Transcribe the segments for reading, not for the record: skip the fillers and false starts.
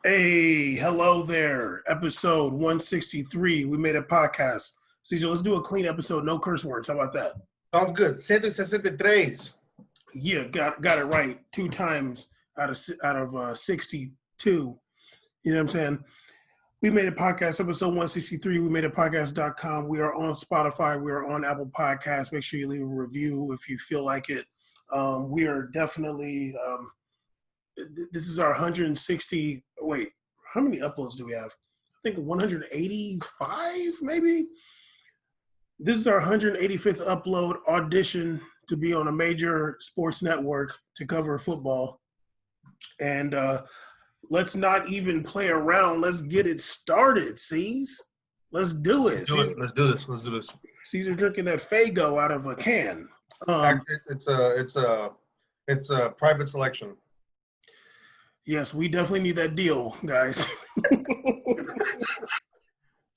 Hey, hello there. Episode 163. We made a podcast. Caesar, let's do a clean episode. No curse words. How about that? Sounds good. 163. Yeah, got it right. Two times out of 62. You know what I'm saying? We made a podcast, episode 163. We made a podcast.com. We are on Spotify. We are on Apple Podcasts. Make sure you leave a review if you feel like it. We are definitely this is our 160. Wait, how many uploads do we have? I think 185, maybe. This is our 185th upload audition to be on a major sports network to cover football. And let's not even play around. Let's get it started, C's. Let's do it. Let's do this. Caesar drinking that Fago out of a can. Actually, it's a private selection. Yes, we definitely need that deal, guys.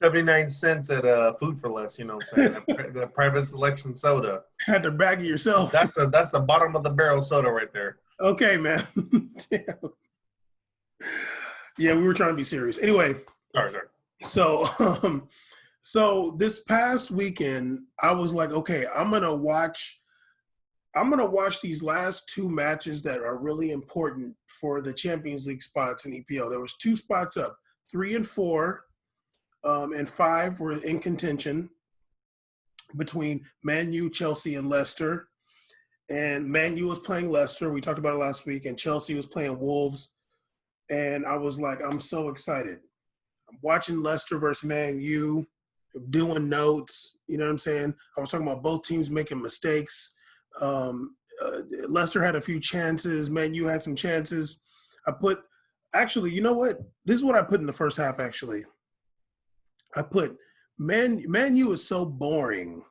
79 cents at Food for Less, you know what I'm saying? The private selection soda. Had to bag it yourself. That's the bottom of the barrel soda right there. Okay, man. Yeah, we were trying to be serious. Anyway. Sorry. So this past weekend, I was like, okay, I'm gonna watch these last two matches that are really important for the Champions League spots in EPL. There was two spots up, 3 and 4, and 5 were in contention between Man U, Chelsea, and Leicester. And Man U was playing Leicester. We talked about it last week. And Chelsea was playing Wolves. And I was like, I'm so excited. I'm watching Leicester versus Man U, doing notes. You know what I'm saying? I was talking about both teams making mistakes. Leicester had a few chances. Man U had some chances. Actually, you know what? This is what I put in the first half, actually. I put, Man U is so boring.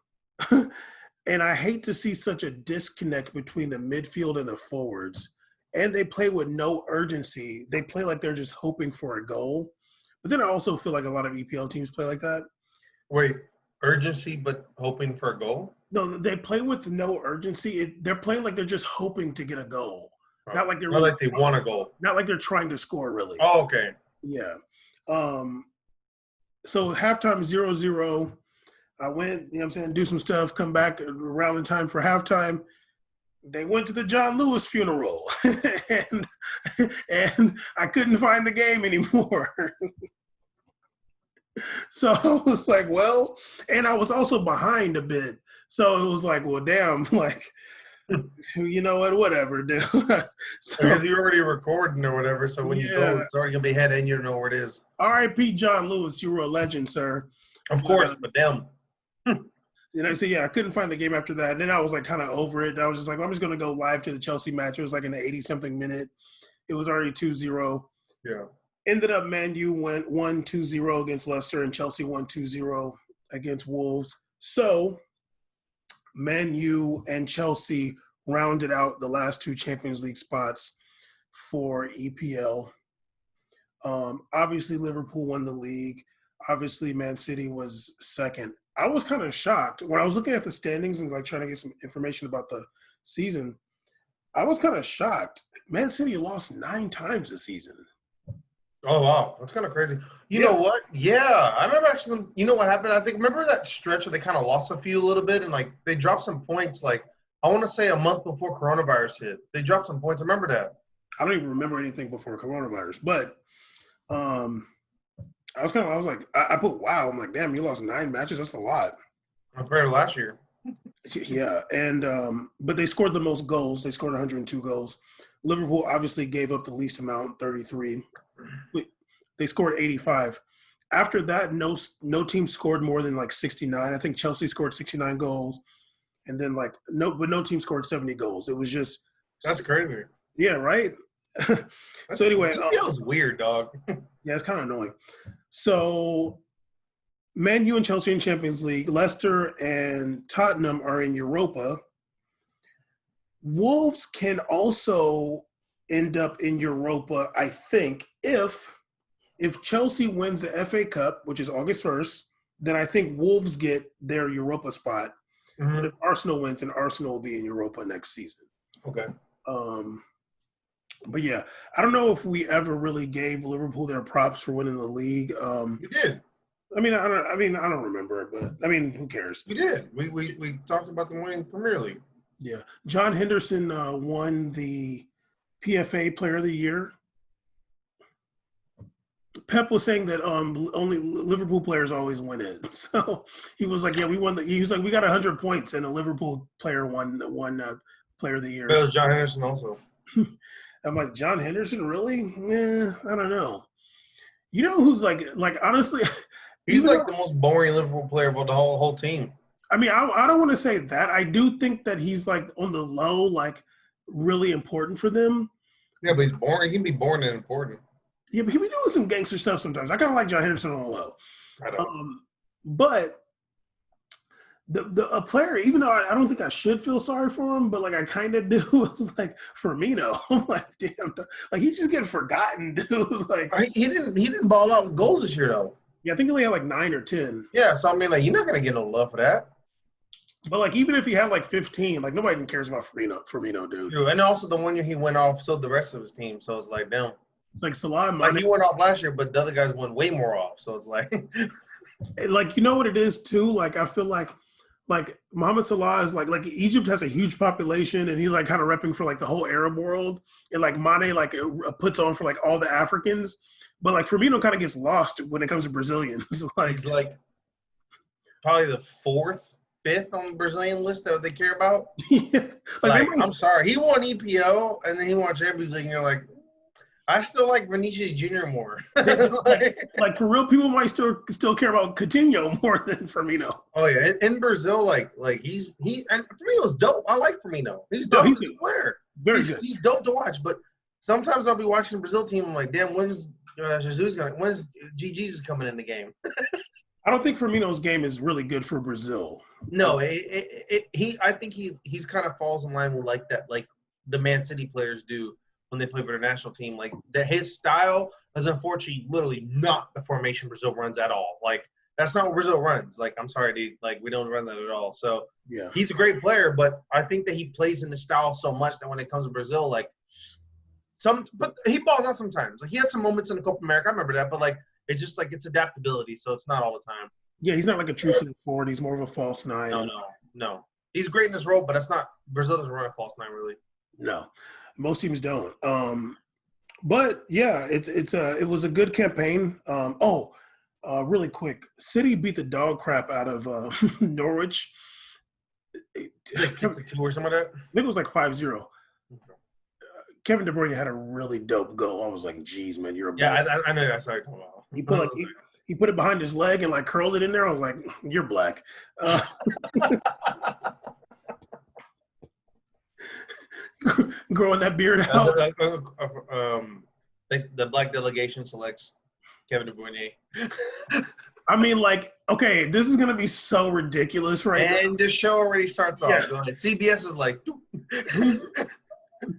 And I hate to see such a disconnect between the midfield and the forwards. And they play with no urgency. They play like they're just hoping for a goal. But then I also feel like a lot of EPL teams play like that. Wait, urgency but hoping for a goal? No, they play with no urgency. They're playing like they're just hoping to get a goal. Oh. Not like they want a goal. Not like they're trying to score, really. Oh, okay. Yeah. So halftime 0-0. I went, you know what I'm saying, do some stuff, come back around the time for halftime. They went to the John Lewis funeral, and I couldn't find the game anymore. So I was like, well, and I was also behind a bit. So it was like, well, damn, like, you know what, whatever, dude. So because you're already recording or whatever, so when you go, it's already going to be head and you don't know where it is. R.I.P. John Lewis, you were a legend, sir. Of course, but damn. And I said, yeah, I couldn't find the game after that. And then I was like kind of over it. I was just like, well, I'm just going to go live to the Chelsea match. It was like in the 80-something minute. It was already 2-0. Yeah. Ended up Man U went 1-2-0 against Leicester and Chelsea 1-2-0 against Wolves. So Man U and Chelsea rounded out the last two Champions League spots for EPL. Obviously, Liverpool won the league. Obviously, Man City was second. I was kind of shocked when I was looking at the standings and like trying to get some information about the season. I was kind of shocked. Man City lost 9 times this season. Oh, wow. That's kind of crazy. You know what? Yeah. I remember actually, you know what happened? Remember that stretch where they kind of lost a few a little bit and like they dropped some points like, I want to say a month before coronavirus hit. They dropped some points. I remember that. I don't even remember anything before coronavirus, but I was like, I put wow. I'm like, damn, you lost 9 matches. That's a lot. Compared to last year. Yeah, and but they scored the most goals. They scored 102 goals. Liverpool obviously gave up the least amount, 33. They scored 85. After that, no team scored more than like 69. I think Chelsea scored 69 goals, and then no team scored 70 goals. It was just that's crazy. Yeah, right. So anyway, it feels weird, dog. Yeah, it's kind of annoying. So, Man U and Chelsea in Champions League. Leicester and Tottenham are in Europa. Wolves can also end up in Europa, I think, if Chelsea wins the FA Cup, which is August 1st, then I think Wolves get their Europa spot. Mm-hmm. But if Arsenal wins, then Arsenal will be in Europa next season. Okay. But yeah, I don't know if we ever really gave Liverpool their props for winning the league. We did. I don't remember it, but I mean, who cares? We did. We talked about them winning Premier League. Yeah, John Henderson won the PFA Player of the Year. Pep was saying that only Liverpool players always win it. So he was like, "Yeah, we won." He was like, "We got 100 points, and a Liverpool player won Player of the Year." But it was John Henderson also. I'm like, John Henderson, really? I don't know. You know who's like honestly, he's like the most boring Liverpool player of the whole team. I mean, I don't want to say that. I do think that he's like on the low, like really important for them. Yeah, but he's boring. He can be boring and important. Yeah, but he be doing some gangster stuff sometimes. I kind of like John Henderson on the low. I don't. But a player, even though I don't think I should feel sorry for him, but like I kind of do. It's like Firmino. I'm like, damn, like he's just getting forgotten, dude. Like he didn't ball out with goals this year though. Yeah, I think he only had like 9 or 10. Yeah, so I mean, like you're not gonna get no love for that. But like even if he had like 15, like nobody even cares about Firmino, dude. True. And also the one year he went off, so the rest of his team. So it's like, damn. It's like Salah. Like he went off last year, but the other guys went way more off. So it's like, like you know what it is too. Like I feel like Mohamed Salah is like Egypt has a huge population, and he's like kind of repping for like the whole Arab world, and like Mane like puts on for like all the Africans, but like Firmino kind of gets lost when it comes to Brazilians. He's like probably the 4th, 5th on the Brazilian list that they care about. Yeah. I'm sorry, he won EPL and then he won Champions League, and you're like, I still like Vinicius Jr. more. like for real, people might still care about Coutinho more than Firmino. Oh yeah, in Brazil, like and Firmino's dope. I like Firmino. He's dope. He's a good player. Very good. He's dope to watch. But sometimes I'll be watching the Brazil team. I'm like, damn, when's GG's coming in the game? I don't think Firmino's game is really good for Brazil. No, I think he's kind of falls in line with like that, like the Man City players do when they play for their national team. Like his style is unfortunately literally not the formation Brazil runs at all. Like that's not what Brazil runs. Like, I'm sorry, dude. Like we don't run that at all. So yeah, he's a great player, but I think that he plays in the style so much that when it comes to Brazil, like but he balls out sometimes. Like he had some moments in the Copa America, I remember that, but like it's just like it's adaptability, so it's not all the time. Yeah, he's not like a true center forward. He's more of a false 9. No. He's great in his role, but that's not Brazil doesn't run a false 9 really. No, most teams don't. But yeah, it was a good campaign. Really quick, City beat the dog crap out of Norwich. Like 6-2 or something like that. I think it was like 5-0. Okay. Kevin DeBruyne had a really dope goal. I was like, "Geez, man, you're a yeah." I know that's how you're talking about. He put it behind his leg and like curled it in there. I was like, "You're black." Growing that beard out. The black delegation selects Kevin De Bruyne. I mean, like, okay, this is gonna be so ridiculous right now. And the show already starts off. Yeah. Go ahead. CBS is like,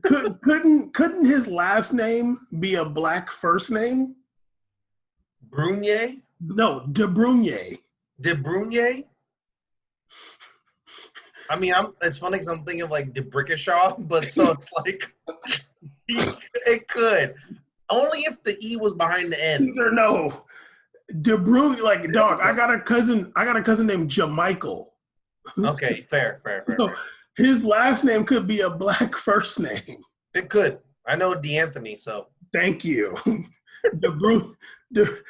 couldn't his last name be a black first name? Bruyne? No, De Bruyne. De Bruyne? I mean, it's funny because I'm thinking of like DeBrickashaw, but so it's like it could only if the E was behind the N. Or no, De Bruyne, like dog. I got a cousin named Jamichael. Okay, fair. So his last name could be a black first name. It could. I know DeAnthony, so thank you. De Bruyne. If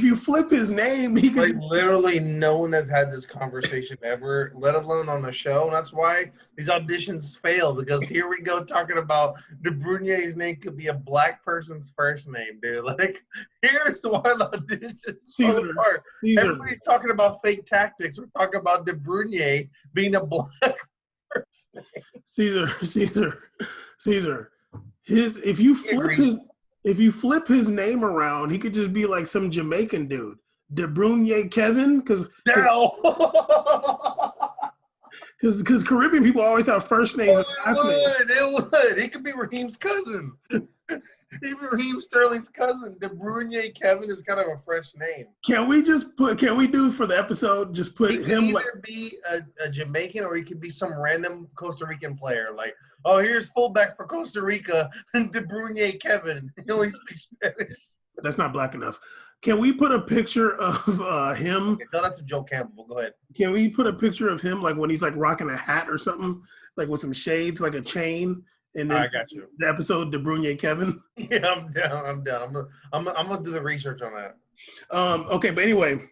you flip his name, he could like literally no one has had this conversation ever, let alone on the show. And that's why these auditions fail, because here we go talking about De Bruyne's name could be a black person's first name, dude. Like here's why the auditions fall apart. Everybody's talking about fake tactics. We're talking about De Bruyne being a black person. Caesar. If you flip his name around, he could just be like some Jamaican dude. De Bruyne Kevin, because Caribbean people always have first names and last names. It would. He could be Raheem's cousin. He be Raheem Sterling's cousin. De Bruyne Kevin is kind of a fresh name. Can we do for the episode, just put he him could either be a Jamaican or he could be some random Costa Rican player. Like Oh, here's fullback for Costa Rica, DeBruyne Kevin. He only speaks Spanish. That's not black enough. Can we put a picture of him? Okay, tell that to Joe Campbell. Go ahead. Can we put a picture of him like when he's like rocking a hat or something, like with some shades, like a chain, and then I got you. the episode De Bruyne Kevin? Yeah, I'm down. I'm gonna do the research on that. Okay, but anyway,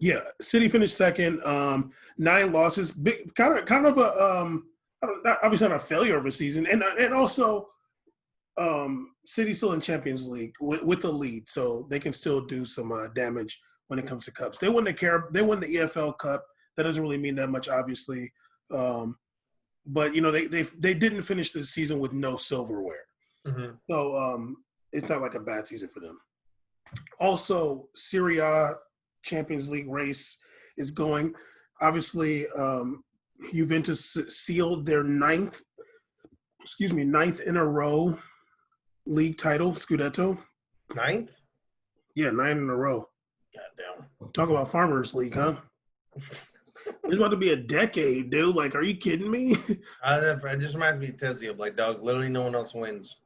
yeah, City finished second, 9 losses, big, kind of a obviously not a failure of a season, and also City's still in Champions League with the lead, so they can still do some damage when it comes to cups. They won the EFL Cup. That doesn't really mean that much, obviously, but you know they didn't finish the season with no silverware, so it's not like a bad season for them. Also, Serie Champions League race is going. Obviously, Juventus sealed their ninth in a row league title, Scudetto. Ninth? Yeah, 9 in a row. Goddamn. Talk about Farmers League, huh? It's about to be a decade, dude. Like, are you kidding me? It just reminds me of Tezzy. I'm like, dog, literally no one else wins.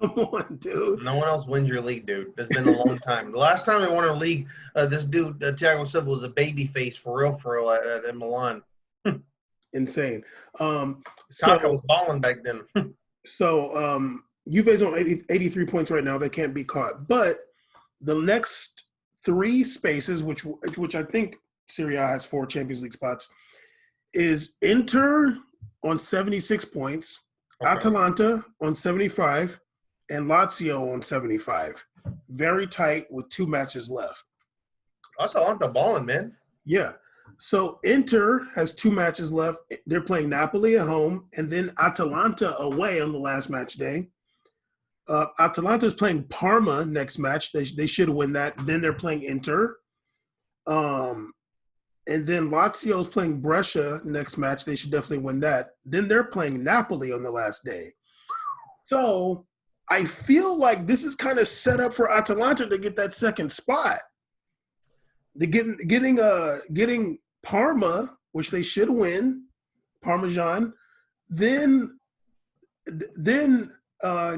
Come on, dude. No one else wins your league, dude. It's been a long time. The last time they won a league, this dude, Thiago Silva, was a baby face for real at Milan. Insane. Kaka So was balling back then. Juve's on 83 points right now. They can't be caught. But the next 3 spaces, which I think Serie A has 4 Champions League spots, is Inter on 76 points, okay, Atalanta on 75, and Lazio on 75. Very tight with 2 matches left. Atalanta balling, man. Yeah. So Inter has 2 matches left. They're playing Napoli at home and then Atalanta away on the last match day. Atalanta is playing Parma next match. They should win that. Then they're playing Inter. And then Lazio is playing Brescia next match. They should definitely win that. Then they're playing Napoli on the last day. So I feel like this is kind of set up for Atalanta to get that second spot. They're getting Parma, which they should win, Parmesan. Then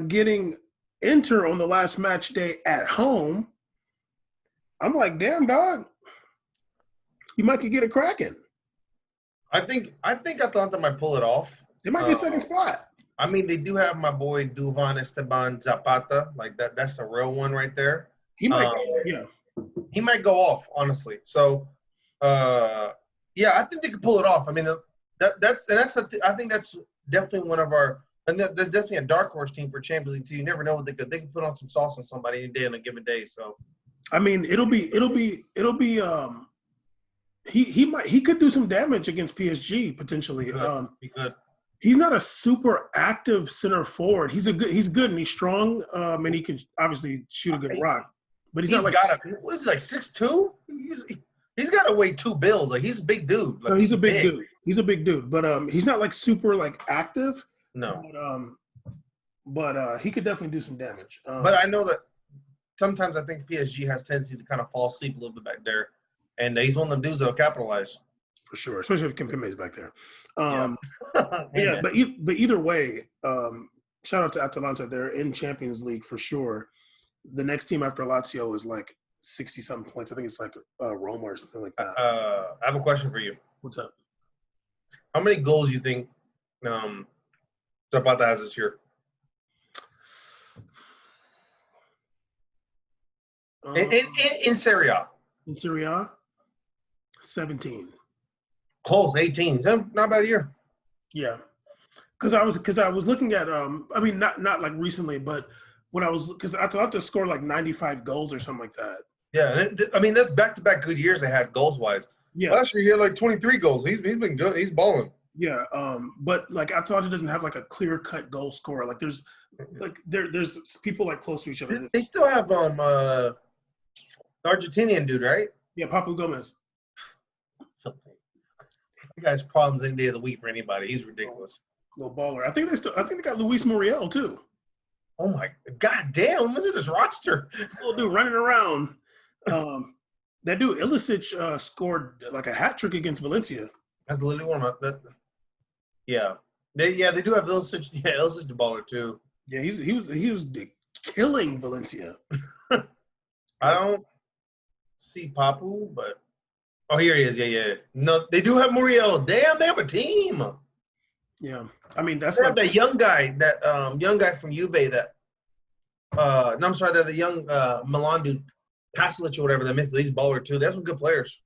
getting Inter on the last match day at home. I'm like, damn, dog. You might could get it cracking. I think Atalanta might pull it off. They might get second spot. I mean, they do have my boy Duvan Esteban Zapata. Like that's a real one right there. He might he might go off, honestly. So yeah, I think they could pull it off. I mean, I think that's definitely one of our, and there's definitely a dark horse team for Champions League too. You never know what they can put on some sauce on somebody any day on a given day. So I mean, it'll be he could do some damage against PSG potentially. He could. He's not a super active center forward. He's good and he's strong. And he can obviously shoot a good rock. But he's not like what is he, like 6'2"? He's got to weigh 2 bills. Like he's a big dude. Like, no, he's a big dude. He's a big dude. But he's not like super like active. No. But he could definitely do some damage. But I know that sometimes I think PSG has tendencies to kind of fall asleep a little bit back there. And he's one of them dudes that'll capitalize. For sure, especially if Kimpembe is back there. But either way, shout out to Atalanta. They're in Champions League for sure. The next team after Lazio is like 60-something points. I think it's like Roma or something like that. I have a question for you. What's up? How many goals you think Zapata has this year? In Serie A. In Serie A? 17. Close, 18. Not bad a year. Yeah. Because I was looking at I mean not like recently, but when I was, because Atalanta scored like 95 goals or something like that. Yeah, I mean that's back-to-back good years they had goals wise. Yeah. Last year he had like 23 goals. He's been good. He's balling. Yeah. But like Atalanta doesn't have like a clear-cut goal scorer. Like there's people like close to each other. They still have the Argentinian dude, right? Yeah, Papu Gomez. That guy's problems any day of the week for anybody. He's ridiculous. Little baller. I think they got Luis Muriel too. Oh my god damn, listen to this roster. Little dude running around. That dude Ilicic scored like a hat trick against Valencia. That's literally one of that. Yeah. They do have Ilicic. Yeah, Ilicic the baller too. Yeah, he was killing Valencia. I Like, don't see Papu, but here he is. Yeah. No, they do have Muriel. Damn, they have a team. yeah, I mean that's They have like that young guy from Juve. That no, I'm sorry, the young Milan dude, Pasalic or whatever. That midfield, he's baller too. They have some good players.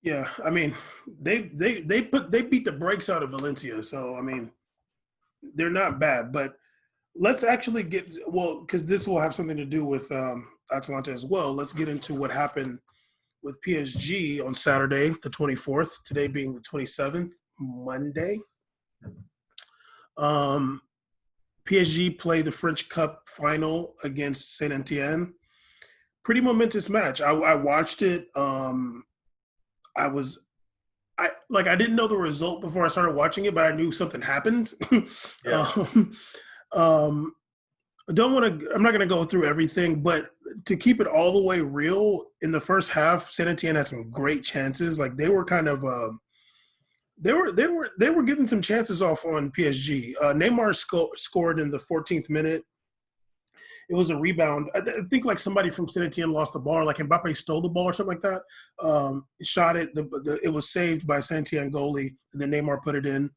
yeah. I mean they beat the brakes out of Valencia, so I mean they're not bad. But let's actually because this will have something to do with Atalanta as well. Let's get into what happened with PSG on Saturday, the 24th. Today being the 27th, Monday. Um, PSG played the French Cup final against Saint Etienne. Pretty momentous match. I watched it. I was I didn't know the result before I started watching it, but I knew something happened. Yeah. um, don't want to. I'm not going to go through everything, but to keep it all the way real, in the first half, Saint Etienne had some great chances. Like they were kind of. They were getting some chances off on PSG. Neymar scored in the 14th minute. It was a rebound. I think like somebody from Saint Etienne lost the ball, like Mbappe stole the ball or something like that. Shot it. It was saved by Saint Etienne goalie, and then Neymar put it in.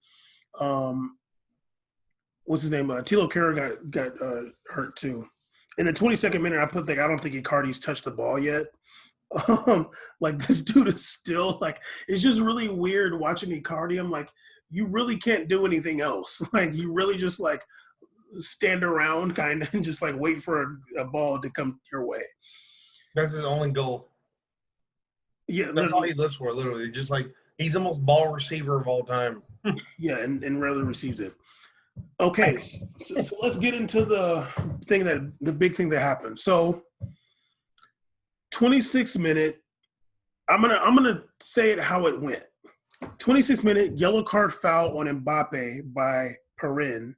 Um, what's his name? Tilo Kehrer got hurt too. In the 22nd minute, I don't think Icardi's touched the ball yet. Like this dude is still like, it's just really weird watching Icardi. I'm like, you really can't do anything else. Like you really just like stand around kind of and just like wait for a ball to come your way. That's his only goal. Yeah, That's all literally. he lives for, literally. Just like he's the most ball receiver of all time. Yeah, and rarely receives it. Okay, so let's get into the big thing that happened. So 26 minute, I'm gonna say it how it went. 26-minute yellow card foul on Mbappe by Perin.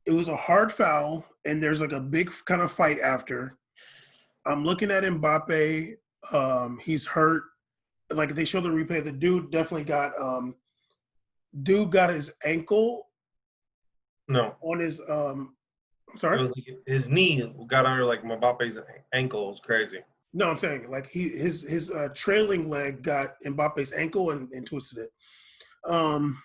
It was a hard foul, and there's like a big kind of fight after. I'm looking at Mbappe. He's hurt. Like they show the replay. The dude definitely got his ankle No, on his. I'm it sorry. was like his knee got under like Mbappe's ankle. It was crazy. No, I'm saying like his trailing leg got Mbappe's ankle and twisted it. Um,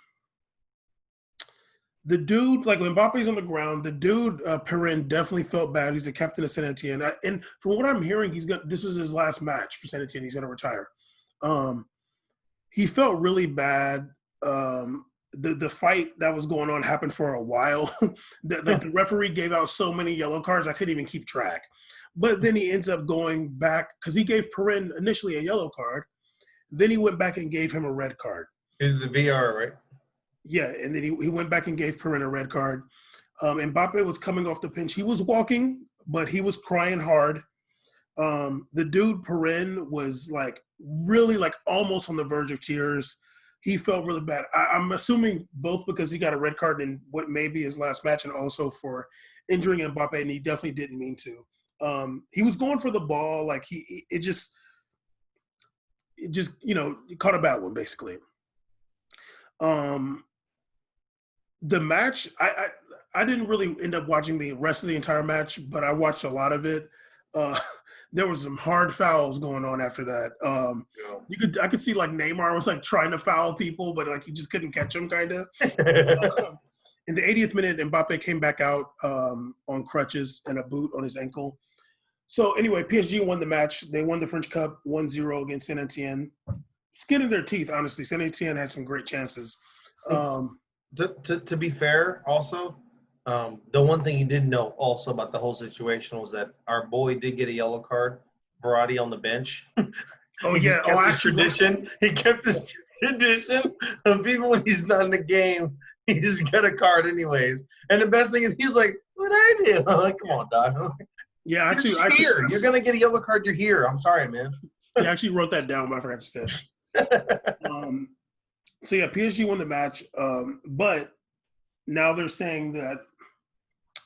the dude, like when Mbappe's on the ground, the dude Perrin definitely felt bad. He's the captain of Saint Etienne, and from what I'm hearing, this was his last match for Saint Etienne. He's going to retire. Um, he felt really bad. The fight that was going on happened for a while. The referee gave out so many yellow cards I couldn't even keep track. But then he ends up going back because he gave Perrin initially a yellow card. Then he went back and gave him a red card. It's the VR, right? Yeah, and then he went back and gave Perrin a red card. Mbappe was coming off the bench. He was walking, but he was crying hard. The dude Perrin was like really like almost on the verge of tears. He felt really bad. I'm assuming both because he got a red card in what may be his last match, and also for injuring Mbappe, and he definitely didn't mean to. He was going for the ball, like it just caught a bad one basically. The match, I didn't really end up watching the rest of the entire match, but I watched a lot of it. There was some hard fouls going on after that. I could see like Neymar was like trying to foul people, but like he just couldn't catch them, kind of. In the 80th minute, Mbappe came back out on crutches and a boot on his ankle. So anyway, PSG won the match. They won the French Cup 1-0 against Saint Etienne. Skin of their teeth, honestly. Saint Etienne had some great chances. To be fair, also, the one thing you didn't know also about the whole situation was that our boy did get a yellow card, Verratti on the bench. Oh, He yeah. just kept his tradition. He kept his tradition of even when he's not in the game, he just got a card anyways. And the best thing is he was like, "What I do?" I'm like, "Come on, dog." Yeah, You're just here. You're gonna get a yellow card. You're here. I'm sorry, man. I actually wrote that down, but I forgot to say it. So yeah, PSG won the match, but now they're saying that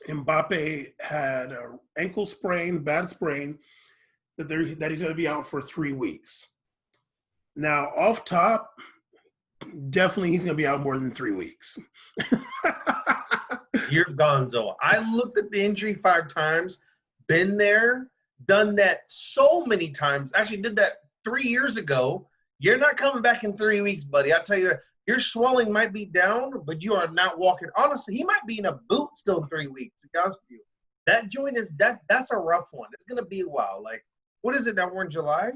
Mbappe had an ankle sprain, bad sprain, that he's going to be out for 3 weeks. Now, off top, definitely he's going to be out more than 3 weeks. You're gonzo. I looked at the injury 5 times, been there, done that so many times. Actually did that 3 years ago. You're not coming back in 3 weeks, buddy. I'll tell you, your swelling might be down, but you are not walking. Honestly, he might be in a boot still in 3 weeks, to be honest with you. That joint is that's a rough one. It's gonna be a while. Like, what is it now? We're in July?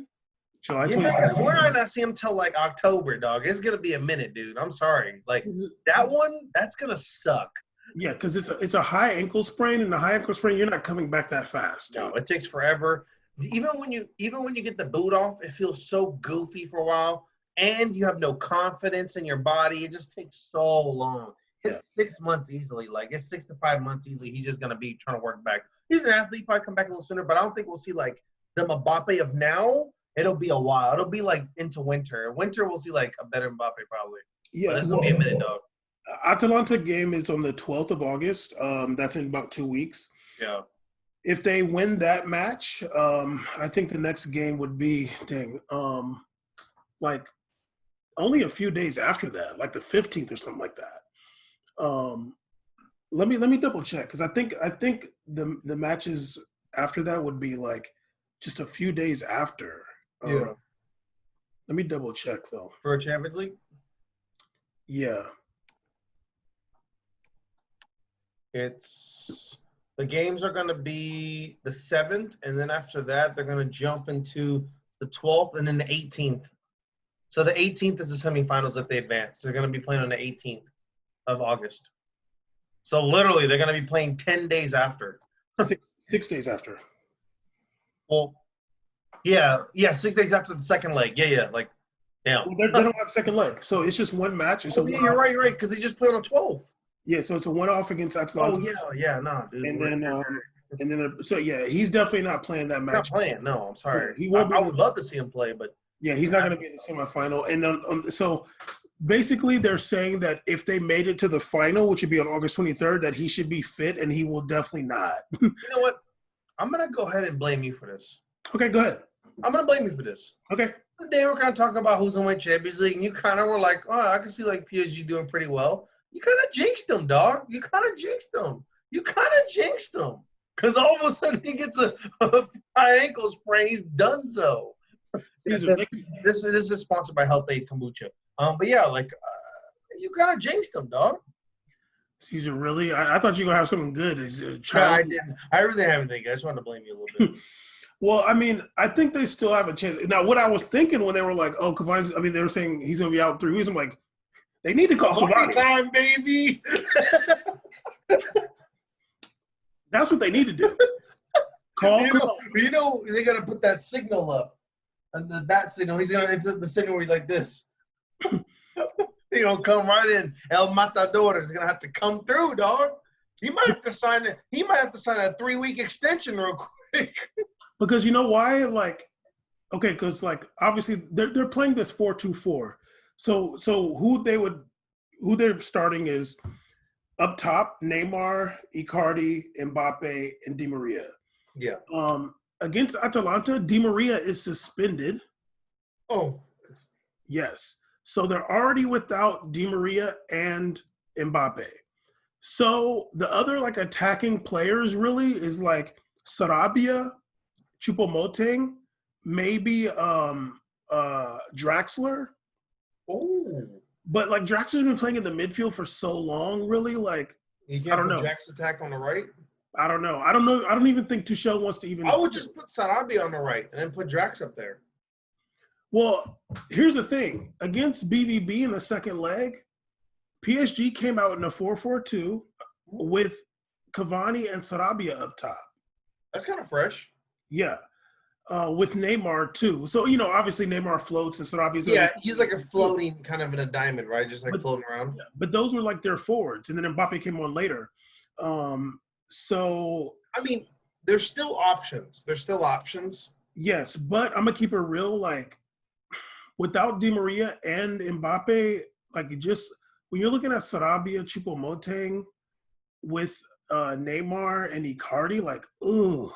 July We're 27th. not gonna see him till like October, dog. It's gonna be a minute, dude. I'm sorry. Like that one, that's gonna suck. Yeah, because it's a high ankle sprain, and the high ankle sprain, you're not coming back that fast. No, it takes forever. Even when you get the boot off, it feels so goofy for a while, and you have no confidence in your body. It just takes so long. It's 6 months easily. Like it's 6 to 5 months easily. He's just gonna be trying to work back. He's an athlete, probably come back a little sooner, but I don't think we'll see like the Mbappe of now. It'll be a while. It'll be like into winter. Winter, we'll see like a better Mbappe probably. Yeah, but it's gonna be a minute, dog. Atalanta game is on the 12th of August. That's in about 2 weeks. Yeah. If they win that match, I think the next game would be like only a few days after that, like the 15th or something like that. Let me double check because I think the matches after that would be like just a few days after. Yeah. Let me double check though. For a Champions League? Yeah. The games are going to be the 7th, and then after that, they're going to jump into the 12th and then the 18th. So the 18th is the semifinals if they advance. They're going to be playing on the 18th of August. So literally, they're going to be playing 10 days after. 6 days after. Well, yeah, 6 days after the second leg. Yeah, like, damn. Well, they don't have a second leg, so it's just one match. You're right, because they just played on the 12th. Yeah, so it's a one-off against Atalanta. Oh, yeah, no, dude. And then, so yeah, he's definitely not playing that match. Not playing, no, I'm sorry. Yeah, he won't. I would love to see him play, but yeah, he's not going to be in the semifinal. And so basically, they're saying that if they made it to the final, which would be on August 23rd, that he should be fit, and he will definitely not. You know what? I'm going to go ahead and blame you for this. Okay, go ahead. I'm going to blame you for this. Okay. They were kind of talking about who's going to win Champions League, and you kind of were like, oh, I can see like PSG doing pretty well. You kind of jinxed them, dog. You kind of jinxed them. Because all of a sudden he gets a high ankle sprain. He's done so. This is sponsored by Health Aid Kombucha. But yeah, like you kind of jinxed them, dog. Caesar, really? I thought you were going to have something good. No, I didn't. I really didn't have anything. I just wanted to blame you a little bit. Well, I mean, I think they still have a chance. Now, what I was thinking when they were like, oh, Cavani's, I mean, they were saying he's going to be out 3 weeks. I'm like, they need to call Cavani. Time, baby. That's what they need to do. Call you know, they got to put that signal up. And the bat signal, it's the signal where he's like this. He's going to come right in. El Matador is going to have to come through, dog. He might have to sign it. He might have to sign a 3-week extension real quick. Because you know why? Like, okay, because like obviously they're playing this 4-2-4. So who they're starting is up top, Neymar, Icardi, Mbappe, and Di Maria. Yeah. Against Atalanta, Di Maria is suspended. Oh. Yes. So they're already without Di Maria and Mbappe. So the other like attacking players really is like Sarabia, Choupo-Moting, maybe Draxler. Oh. But like Draxler's been playing in the midfield for so long, really. Like I don't know. Jack's attack on the right. I don't know. I don't even think Tuchel wants to even. I would just put Sarabia on the right and then put Drax up there. Well, here's the thing. Against BVB in the second leg, PSG came out in a 4-4-2 with Cavani and Sarabia up top. That's kind of fresh. Yeah. With Neymar too. So, you know, obviously Neymar floats and Sarabia's he's like a floating kind of in a diamond, right? Just like floating around. Yeah, but those were like their forwards. And then Mbappe came on later. So I mean, there's still options. Yes, but I'm gonna keep it real, like without Di Maria and Mbappe, like just when you're looking at Sarabia, Choupo-Moting with Neymar and Icardi, like, ooh.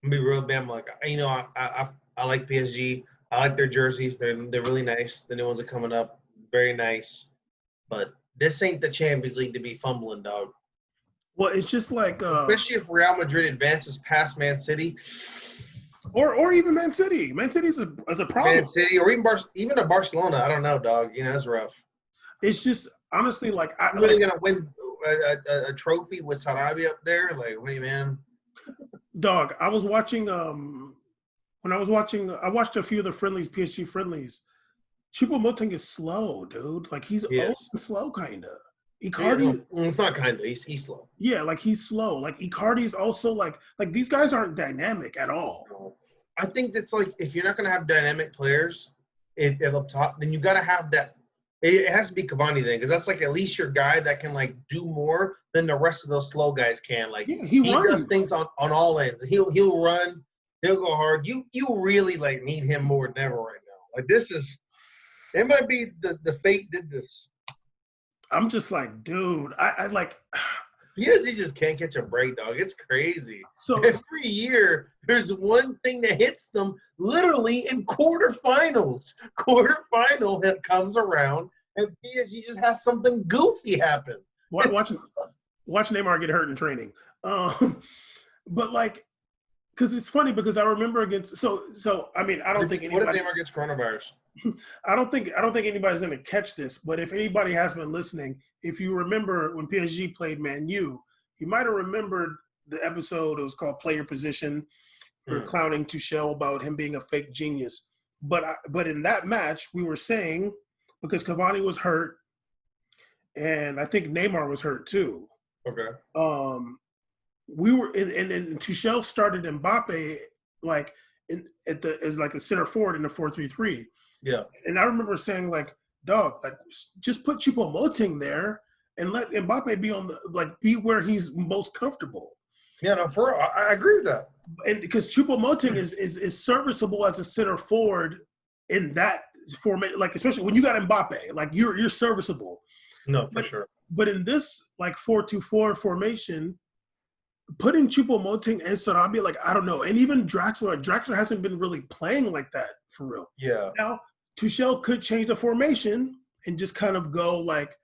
I'm gonna be real bam. Like, you know, I like PSG. I like their jerseys. They're really nice. The new ones are coming up. very nice. But this ain't the Champions League to be fumbling, dog. Well, it's just like Especially if Real Madrid advances past Man City. or even Man City. Man City is a problem. Man City, or even a Barcelona. I don't know, dog. It's rough. It's just honestly like I'm really gonna win a trophy with Sarabia up there. Like, wait, man. Dog, I was watching when I watched a few of the friendlies, PSG friendlies. Choupo-Moting is slow, dude. Like he's old and slow, kind of. Icardi, it's not kind of. He's slow. Yeah, like he's slow. Like Icardi's also like these guys aren't dynamic at all. I think that's like if you're not gonna have dynamic players, if up top, then you gotta have that. It has to be Cavani then, because that's like at least your guy that can like do more than the rest of those slow guys can. Like he does things on all ends. He'll run, he'll go hard. You really like need him more than ever right now. Like it might be the fate did this. I'm just like, dude, I like. PSG just can't catch a break, dog. It's crazy. So every year, there's one thing that hits them literally in quarterfinals. Quarterfinal that comes around, and PSG just has something goofy happen. Watch Neymar get hurt in training. But like, because it's funny because I remember against so I mean I don't think anybody. What if Neymar gets coronavirus? I don't think anybody's going to catch this, but if anybody has been listening, if you remember when PSG played Man U, you might have remembered the episode. It was called "Play Your Position." We were clowning Tuchel about him being a fake genius, but in that match we were saying because Cavani was hurt, and I think Neymar was hurt too. Okay. We were and Tuchel started Mbappe like as like a center forward in the 4-3-3. Yeah. And I remember saying like, dog, like just put Choupo-Moting there and let Mbappe be where he's most comfortable. Yeah, no, I agree with that. And because Choupo-Moting is serviceable as a center forward in that format, like especially when you got Mbappe, like you're serviceable. No, for sure. But in this like 4-2-4 formation, putting Choupo-Moting and Sarabia, like I don't know, and even Draxler hasn't been really playing like that for real. Yeah. Now Tuchel could change the formation and just kind of go like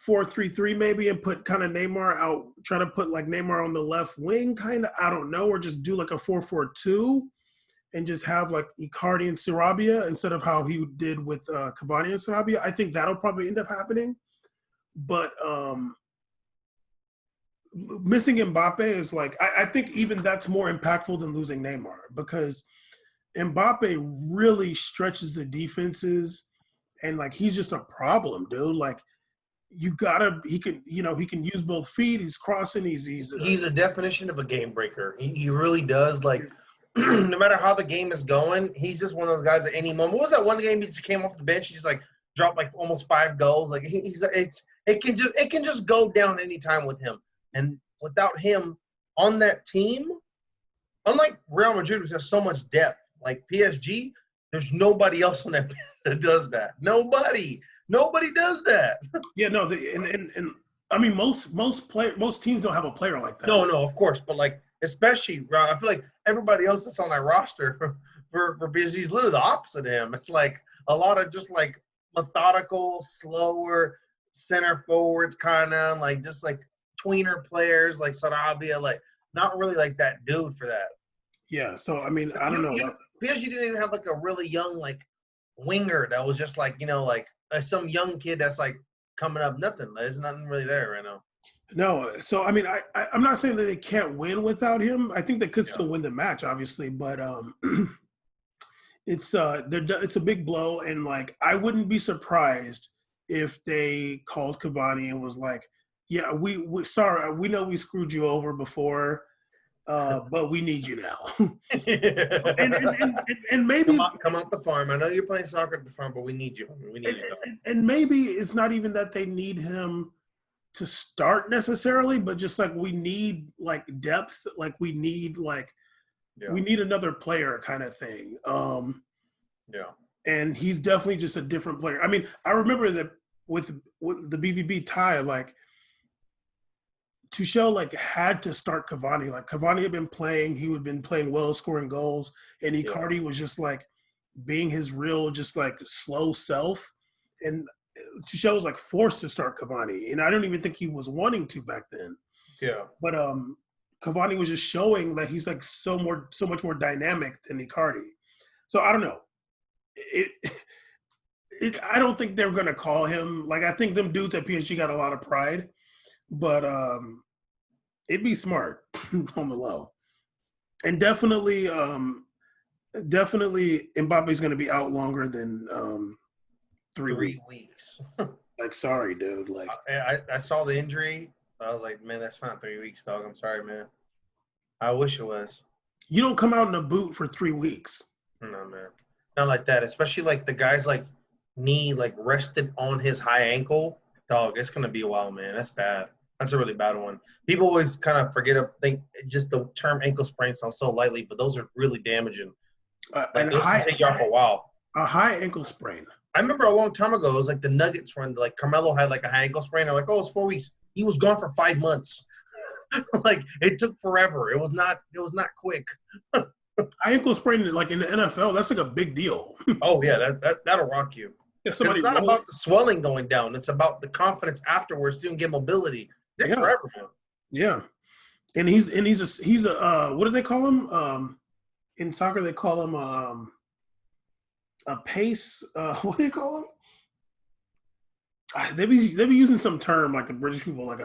4-3-3 maybe and put kind of Neymar out, try to put like Neymar on the left wing kind of, I don't know, or just do like a 4-4-2 and just have like Icardi and Sarabia instead of how he did with Cavani and Sarabia. I think that'll probably end up happening. But missing Mbappe is like, I think even that's more impactful than losing Neymar because Mbappe really stretches the defenses and like he's just a problem, dude. Like he can use both feet. He's crossing. He's a definition of a game breaker. He really does. Like no matter how the game is going, he's just one of those guys at any moment. What was that one game he just came off the bench? He's like dropped like almost 5 goals. Like it can just go down anytime with him. And without him on that team, unlike Real Madrid, which has so much depth, like PSG, there's nobody else on that that does that. Nobody does that. Yeah, no, and I mean most teams don't have a player like that. No, of course, but like especially, I feel like everybody else that's on that roster for PSG is literally the opposite of him. It's like a lot of just like methodical, slower center forwards, kind of like just like tweener players like Sarabia, like not really like that dude for that. Yeah, so I mean, I don't know. PSG didn't even have like a really young like winger that was just like like some young kid that's like coming up. Nothing. There's nothing really there right now. No, so I mean, I'm not saying that they can't win without him. I think they could still win the match, obviously, but it's a big blow, and like I wouldn't be surprised if they called Cavani and was like, "Yeah, we sorry, we know we screwed you over before." But we need you now. and maybe come out the farm. I know you're playing soccer at the farm, but we need you. We need you. And maybe it's not even that they need him to start necessarily, but just like we need like depth, like we need we need another player kind of thing. And he's definitely just a different player. I mean, I remember that with the BVB tie, like Tuchel like had to start Cavani. Like Cavani had been playing, he had been playing well, scoring goals, and Icardi was just like being his real, just like slow self. and Tuchel was like forced to start Cavani, and I don't even think he was wanting to back then. Yeah. But Cavani was just showing that he's like so much more dynamic than Icardi. So I don't know. I don't think they're gonna call him. Like, I think them dudes at PSG got a lot of pride, but it'd be smart on the low. And definitely Mbappe's gonna be out longer than 3 weeks. 3 weeks. Like, sorry, dude. Like, I saw the injury. I was like, man, that's not 3 weeks, dog. I'm sorry, man. I wish it was. you don't come out in a boot for 3 weeks. No, man. Not like that. Especially like the guy's like knee like rested on his high ankle. Dog, it's gonna be a while, man. That's bad. That's a really bad one. People always kind of think just the term ankle sprain sounds so lightly, but those are really damaging. Like those can take you off a while. A high ankle sprain. I remember a long time ago, it was like the Nuggets when like Carmelo had like a high ankle sprain. I'm like, oh, it's 4 weeks. He was gone for 5 months. Like it took forever. It was not quick. High ankle sprain, like in the NFL, that's like a big deal. Oh yeah, that'll rock you. It's not about the swelling going down. It's about the confidence afterwards to get mobility. It takes forever, man. Yeah, and he's a what do they call him? In soccer, they call him a pace. What do you call him? They be using some term like the British people, like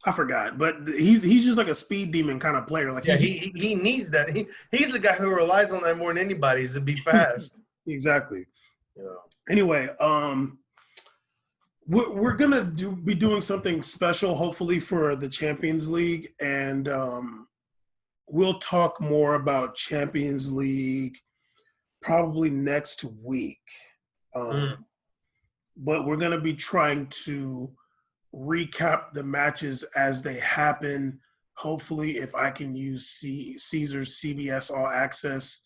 I forgot, but he's just like a speed demon kind of player. Like, yeah, he needs that. He's the guy who relies on that more than anybody is to be fast. Exactly. Yeah. Anyway, we're gonna be doing something special, hopefully, for the Champions League, and we'll talk more about Champions League probably next week. But we're gonna be trying to recap the matches as they happen. Hopefully, if I can use Caesar's CBS All Access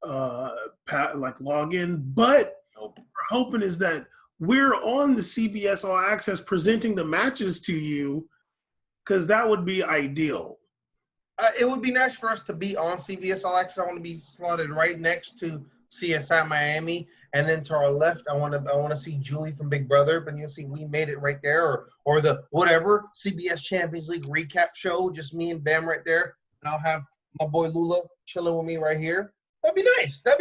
like login, but what we're hoping is that we're on the CBS All Access presenting the matches to you, because that would be ideal. It would be nice for us to be on CBS All Access. I want to be slotted right next to CSI Miami, and then to our left, I want to see Julie from Big Brother. But you'll see We Made It right there, or the whatever CBS Champions League recap show, just me and Bam right there, and I'll have my boy Lula chilling with me right here. That'd be nice. But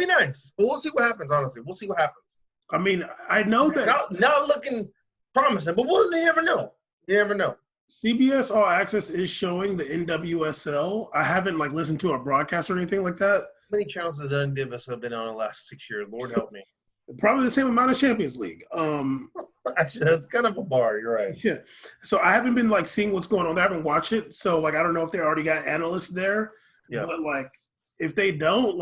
we'll see what happens. Honestly, we'll see what happens. I mean, I know that not looking promising, but you never know. You never know. CBS All Access is showing the NWSL. I haven't listened to a broadcast or anything like that. How many channels has the NWSL have been on the last 6 years? Lord help me. Probably the same amount of Champions League. Actually, that's kind of a bar. You're right. Yeah. So I haven't been seeing what's going on there. I haven't watched it. So I don't know if they already got analysts there. Yeah. But if they don't,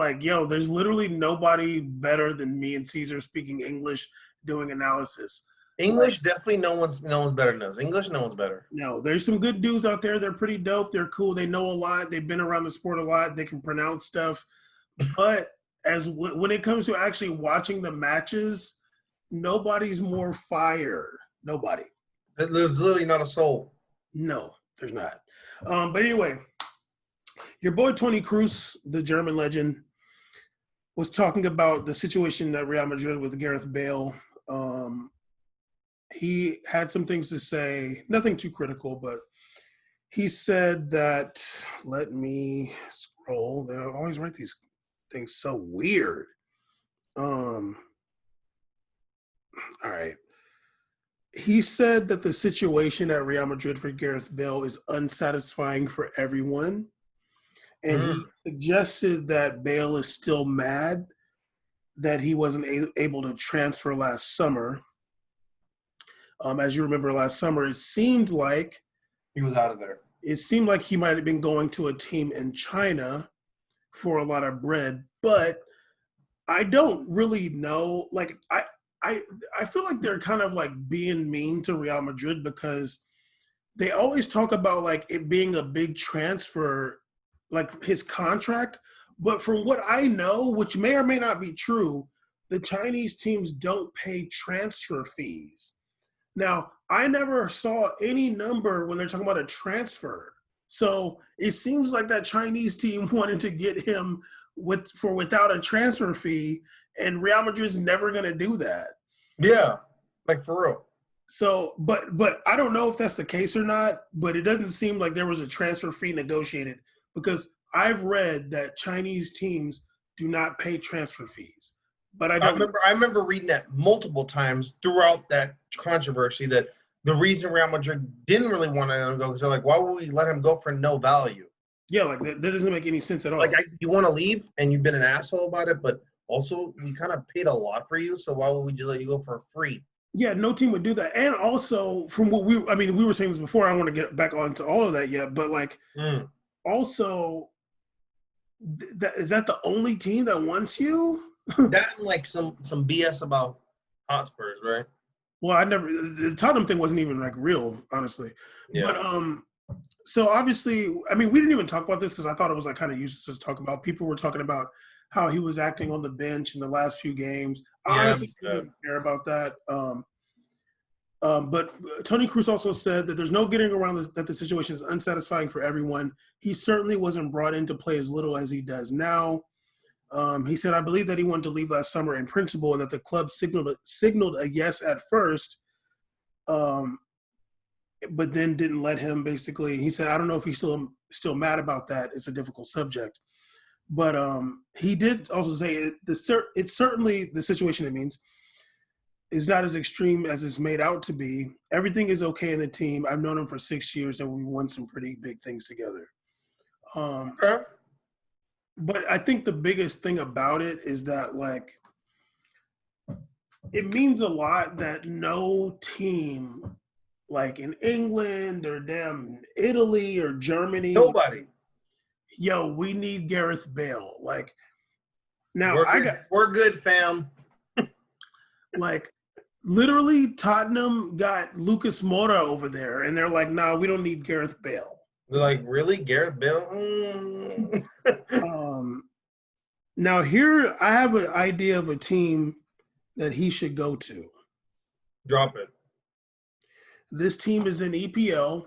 there's literally nobody better than me and Caesar speaking English doing analysis. English, definitely no one's better than us. English, no one's better. No, there's some good dudes out there. They're pretty dope. They're cool. They know a lot. They've been around the sport a lot. They can pronounce stuff. But when it comes to actually watching the matches, nobody's more fire. Nobody. There's literally not a soul. No, there's not. But anyway, your boy Tony Kroos, the German legend, was talking about the situation at Real Madrid with Gareth Bale. He had some things to say, nothing too critical, but he said that, let me scroll. They always write these things so weird. All right. He said that the situation at Real Madrid for Gareth Bale is unsatisfying for everyone. And he suggested that Bale is still mad that he wasn't able to transfer last summer. As you remember, last summer, it seemed like he was out of there. It seemed like he might have been going to a team in China for a lot of bread, but I don't really know. I feel like they're kind of being mean to Real Madrid because they always talk about it being a big transfer, his contract. But from what I know, which may or may not be true, the Chinese teams don't pay transfer fees. Now, I never saw any number when they're talking about a transfer. So it seems like that Chinese team wanted to get him without a transfer fee, and Real Madrid's never going to do that. Yeah, like for real. So, but I don't know if that's the case or not. But it doesn't seem like there was a transfer fee negotiated because I've read that Chinese teams do not pay transfer fees. But I don't know. I remember reading that multiple times throughout that controversy that the reason Real Madrid didn't really want to let him go because they're like, why would we let him go for no value? Yeah, like that doesn't make any sense at Like, all. you want to leave and you've been an asshole about it, but also we kind of paid a lot for you, so why would we just let you go for free? Yeah, no team would do that. And also, from what I mean, we were saying this before. I don't want to get back onto all of that yet, but like, Mm. also, is that the only team that wants you? That and like some BS about Hotspurs, right? Well, I never. The Tottenham thing wasn't even like real, honestly. Yeah. But so obviously, I mean, we didn't even talk about this because I thought it was like kind of useless to talk about. People were talking about how he was acting on the bench in the last few games. I Yeah, honestly didn't even care about that. But Tony Kroos also said that there's no getting around this, that the situation is unsatisfying for everyone. He certainly wasn't brought in to play as little as he does now. He said, I believe that he wanted to leave last summer in principle and that the club signaled a yes at first, but then didn't let him basically. He said, I don't know if he's still mad about that. It's a difficult subject. But he did also say it's certainly the situation it means is not as extreme as it's made out to be. Everything is okay in the team. I've known him for 6 years, and we won some pretty big things together. okay. But I think the biggest thing about it is that, like, it means a lot that no team, like in England or damn Italy or Germany, Nobody. yo, we need Gareth Bale. Like, now We're I good. got, We're good, fam. like, literally Tottenham got Lucas Moura over there, and they're like, nah, we don't need Gareth Bale. They're like, really, Gareth Bale? Mm. Um, Now here I have an idea of a team that he should go to. Drop it. This team is in EPL.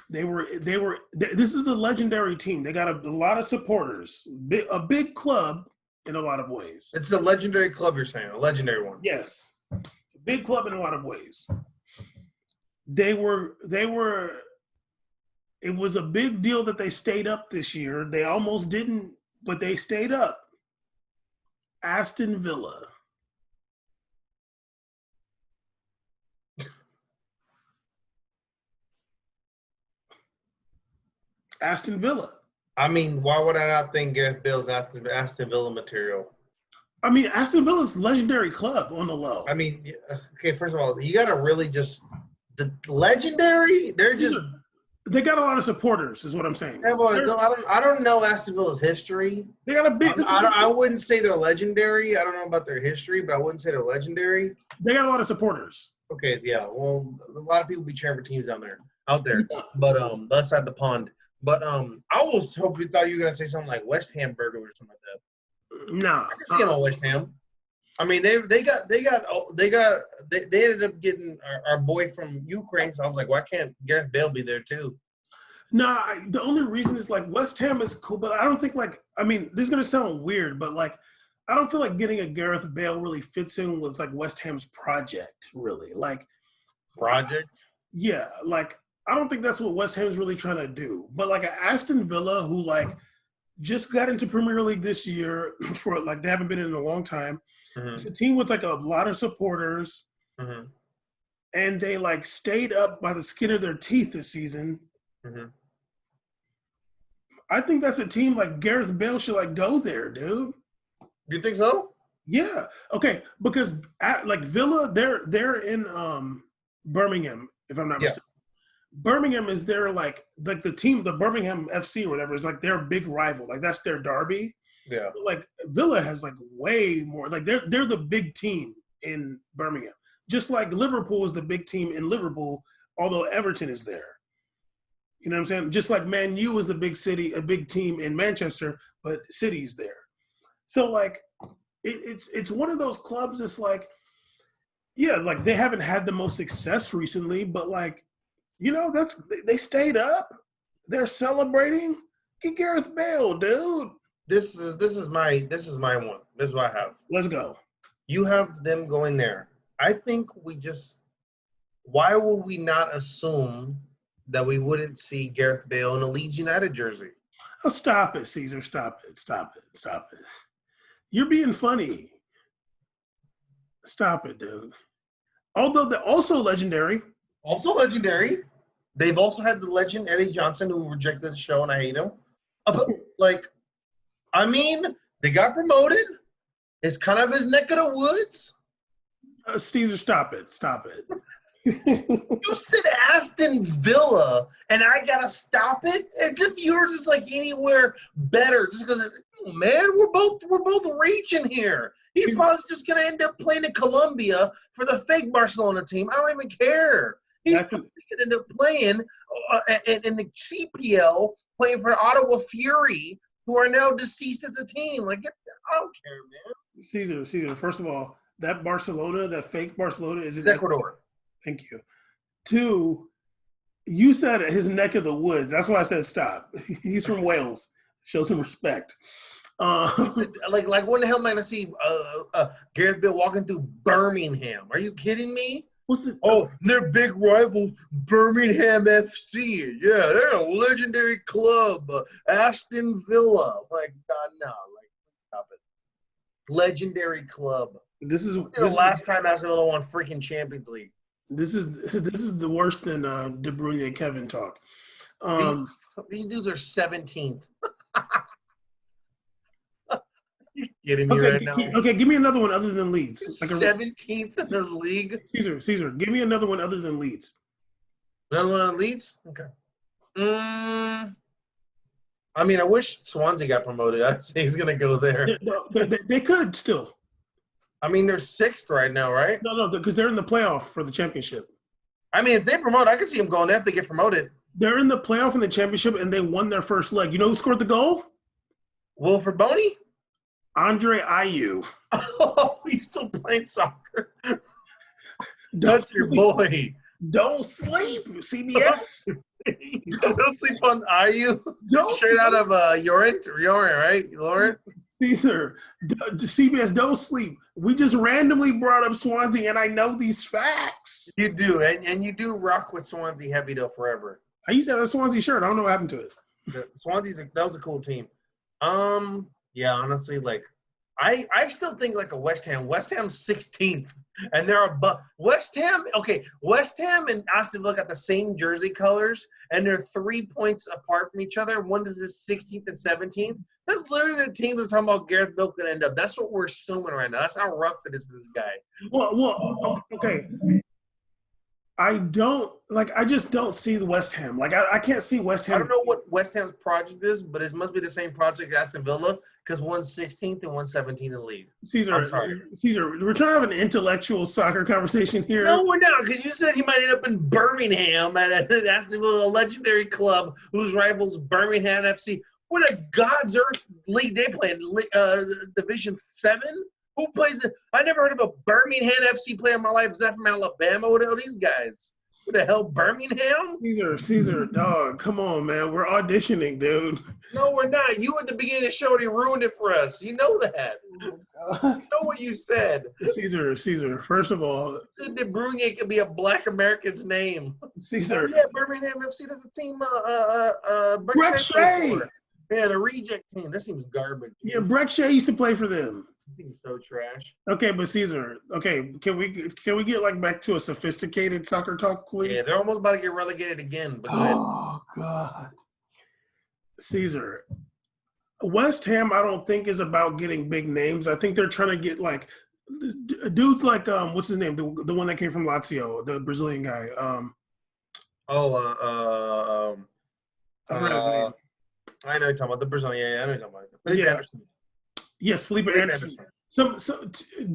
This is a legendary team. They got a lot of supporters, a big club in a lot of ways. It's a legendary club, you're saying, a legendary one. Yes, a big club in a lot of ways. They were. It was a big deal that they stayed up this year. They almost didn't, but they stayed up. Aston Villa. Aston Villa. I mean, why would I not think Gareth Bale's Aston Villa material? I mean, Aston Villa's legendary club on the low. I mean, okay, first of all, you got to really just the legendary. They're just they got a lot of supporters, is what I'm saying. I don't know Aston Villa's history. They got a big. I wouldn't say they're legendary. I don't know about their history, but I wouldn't say they're legendary. They got a lot of supporters. Okay, yeah. Well, a lot of people be cheering for teams out there. But that's side the pond. But I almost thought you were gonna say something like West Ham Burger or something like that. Nah, I can see on West Ham. I mean, they ended up getting our boy from Ukraine. So I was like, why can't Gareth Bale be there too? nah. The only reason is like West Ham is cool, but I don't think I mean, this is gonna sound weird, but like I don't feel like getting a Gareth Bale really fits in with like West Ham's project. Really, like project. Yeah, like I don't think that's what West Ham's really trying to do. But like an Aston Villa who like just got into Premier League this year for like they haven't been in a long time. Mm-hmm. It's a team with like a lot of supporters, and they like stayed up by the skin of their teeth this season. Mm-hmm. I think that's a team like Gareth Bale should like go there, dude. You think so? Yeah. Okay. Because like Villa, they're in Birmingham, if I'm not mistaken. Birmingham is their like the team, the Birmingham FC or whatever is like their big rival. Like that's their derby. Yeah. But like Villa has like way more. Like they're the big team in Birmingham. Just like Liverpool is the big team in Liverpool, although Everton is there. You know what I'm saying? Just like Man U is the big team in Manchester, but City's there. So like it's one of those clubs that's like, yeah, like they haven't had the most success recently, but like, you know, they stayed up. They're celebrating. Get Gareth Bale, dude. This is my one. This is what I have. Let's go. You have them going there. I think why would we not assume that we wouldn't see Gareth Bale in a Leeds United jersey? Oh, stop it, Caesar. Stop it. Stop it. Stop it. You're being funny. Stop it, dude. Although they're also legendary. Also legendary. They've also had the legend Eddie Johnson, who rejected the show, and I hate him. Like, I mean, they got promoted. It's kind of his neck of the woods. Caesar, stop it. Stop it. You said Aston Villa, and I gotta stop it. As if yours is like anywhere better, just because. Man, we're both reaching here. He's probably just gonna end up playing in Colombia for the fake Barcelona team. I don't even care. He's probably gonna end up playing in the CPL, playing for Ottawa Fury, who are now deceased as a team. Like, I don't care, man. Caesar. First of all, that Barcelona, that fake Barcelona, is in Ecuador. Thank you. 2, you said his neck of the woods. That's why I said stop. He's from Wales. Show some respect. Like when the hell am I gonna see Gareth Bale walking through Birmingham? Are you kidding me? What's the? Oh, they're big rivals, Birmingham FC. Yeah, they're a legendary club, Aston Villa. Like, God, no, like, stop it. Legendary club. This is the last time Aston Villa won freaking Champions League. This is the worse than DeBruyne and Kevin talk. These dudes are 17th. You kidding me right now? Okay, give me another one other than Leeds. Like 17th in the league. Caesar, give me another one other than Leeds. Another one on Leeds? Okay. I mean, I wish Swansea got promoted. I'd say he's gonna go there. They could still. I mean, they're 6th right now, right? No, because they're in the playoff for the championship. I mean, if they promote, I can see them going there if they get promoted. They're in the playoff in the championship, and they won their first leg. You know who scored the goal? Wilfred Boney? Andre Ayew. Oh, he's still playing soccer. That's your boy. Don't sleep, CBS. Don't sleep on Ayew. Straight out of Laurent, right? Laurent? Caesar, CBS, don't sleep. We just randomly brought up Swansea, and I know these facts. You do, and you do rock with Swansea heavy though forever. I used to have a Swansea shirt. I don't know what happened to it. That was a cool team. Yeah, honestly, like I still think like a West Ham. West Ham's 16th, and they're above West Ham. Okay, West Ham and Aston Villa got the same jersey colors, and they're 3 points apart from each other. One is the 16th and 17th. That's literally the team we're talking about. Gareth Bale could end up. That's what we're assuming right now. That's how rough it is for this guy. Well, okay. I just don't see the West Ham. Like, I can't see West Ham. I don't know what West Ham's project is, but it must be the same project as Aston Villa because one's 16th and one's 17th in the league. Caesar, we're trying to have an intellectual soccer conversation here. No, we're not, because you said he might end up in Birmingham at Aston Villa, a legendary club whose rivals Birmingham FC. What a God's earth league they play in, Division 7? Who plays it? I never heard of a Birmingham FC player in my life. Is that from Alabama? What are these guys? What the hell, Birmingham? Caesar, dog, come on, man. We're auditioning, dude. No, we're not. You at the beginning of the show, they ruined it for us. You know that. Oh, you know what you said. Caesar, first of all. DeBruyne could be a black American's name. Caesar. Oh, yeah, Birmingham FC. That's a team. Breck Shea. Yeah, the reject team. That seems garbage. Yeah, Breck Shea used to play for them. Seems so trash. Okay, but Caesar, can we get like back to a sophisticated soccer talk, please? Yeah, they're almost about to get relegated again. But God, Caesar, West Ham, I don't think is about getting big names. I think they're trying to get like dudes like what's his name, the one that came from Lazio, the Brazilian guy. I forgot his name. I know you're talking about the Brazilian. Yeah, I know you're talking about Felipe Anderson. Yes, Felipe Anderson. Some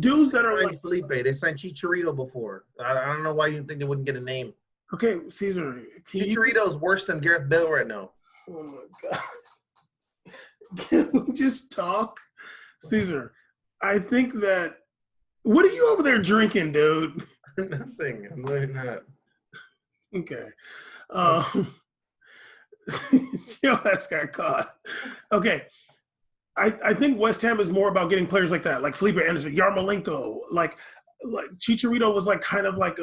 dudes that are like Felipe. They signed Chicharito before. I don't know why you think they wouldn't get a name. Okay, Caesar. Chicharito's worse than Gareth Bale right now. Oh my God. Can we just talk? Caesar, I think that what are you over there drinking, dude? Nothing. I'm really not. Okay. Your ass got caught. Okay. I think West Ham is more about getting players like that, like Felipe Anderson, Yarmolenko, like Chicharito was like kind of like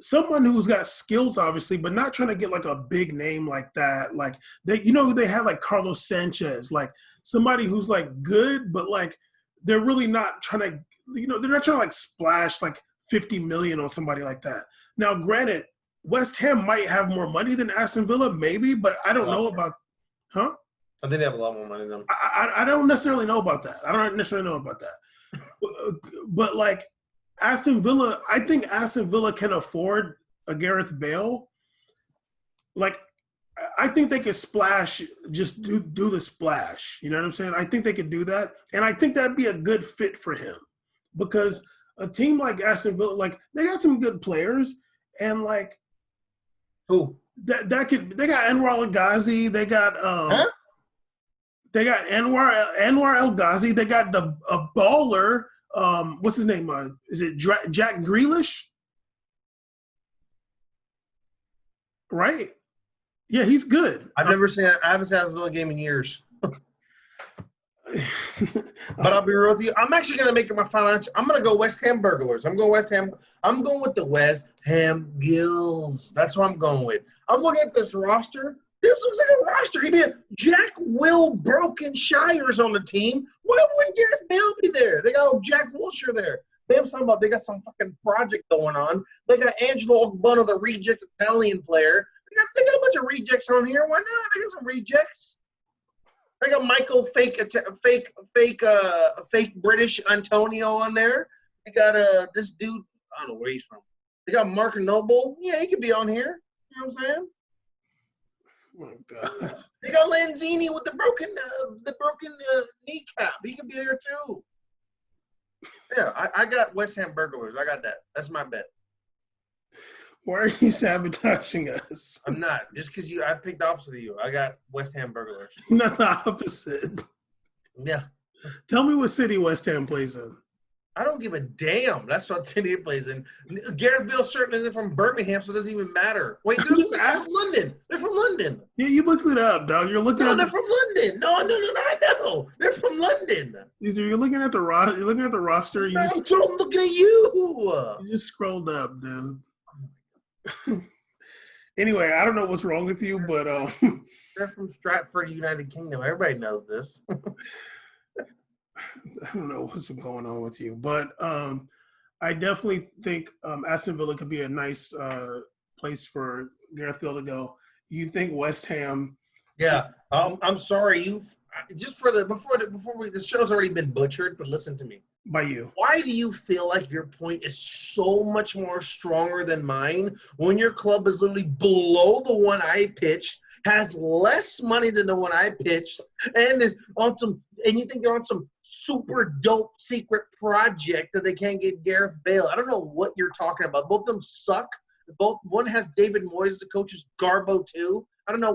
someone who's got skills, obviously, but not trying to get like a big name like that. Like they had like Carlos Sanchez, like somebody who's like good, but like they're really not trying to, they're not trying to like splash like 50 million on somebody like that. Now, granted, West Ham might have more money than Aston Villa, maybe, but I don't know about, huh? I think they have a lot more money than them. I don't necessarily know about that. I don't necessarily know about that. But like Aston Villa, I think Aston Villa can afford a Gareth Bale. Like, I think they could splash, just do the splash. You know what I'm saying? I think they could do that. And I think that'd be a good fit for him. Because a team like Aston Villa, like, they got some good players. And like, who? They got Anwar El Ghazi, they got They got Anwar El Ghazi. They got a baller. What's his name? Is it Jack Grealish? Right? Yeah, he's good. I haven't seen a Villa game in years. But I'll be real with you. I'm actually going to make it my final answer. I'm going to go West Ham Burglars. I'm going West Ham. I'm going with the West Ham Gills. That's what I'm going with. I'm looking at this roster. This looks like a roster. I mean, Jack Will Brokenshires on the team. Why wouldn't Gareth Bale be there? They got Jack Wilshere there. Bam's talking about they got some fucking project going on. They got Angelo Ogbonna, the reject Italian player. They got a bunch of rejects on here. Why not? They got some rejects. They got Michael fake British Antonio on there. They got this dude. I don't know where he's from. They got Mark Noble. Yeah, he could be on here. You know what I'm saying? Oh my God. They got Lanzini with the broken kneecap. He could be there too. Yeah, I got West Ham Burglars. I got that. That's my bet. Why are you sabotaging us? I'm not. Just because I picked the opposite of you. I got West Ham Burglars. Not the opposite. Yeah. Tell me what city West Ham plays in. I don't give a damn. That's what city it plays in. Gareth Bale certainly isn't from Birmingham, so it doesn't even matter. Wait, they're from London. They're from London. Yeah, you looked it up, dog. You're looking. No, they're from London. No, I know. They're from London. You're looking at the roster. You're looking at the roster. I'm looking at you. You just scrolled up, dude. Anyway, I don't know what's wrong with you, but they're from Stratford, United Kingdom. Everybody knows this. I don't know what's going on with you, but I definitely think Aston Villa could be a nice place for Gareth Bale to go. You think West Ham? Yeah, I'm sorry. Before the show's already been butchered, but listen to me. By you. Why do you feel like your point is so much more stronger than mine when your club is literally below the one I pitched, has less money than the one I pitched, and is on and you think they're on some super dope secret project that they can't get Gareth Bale? I don't know what you're talking about. Both of them suck. One has David Moyes, the coach is Garbo too. I don't know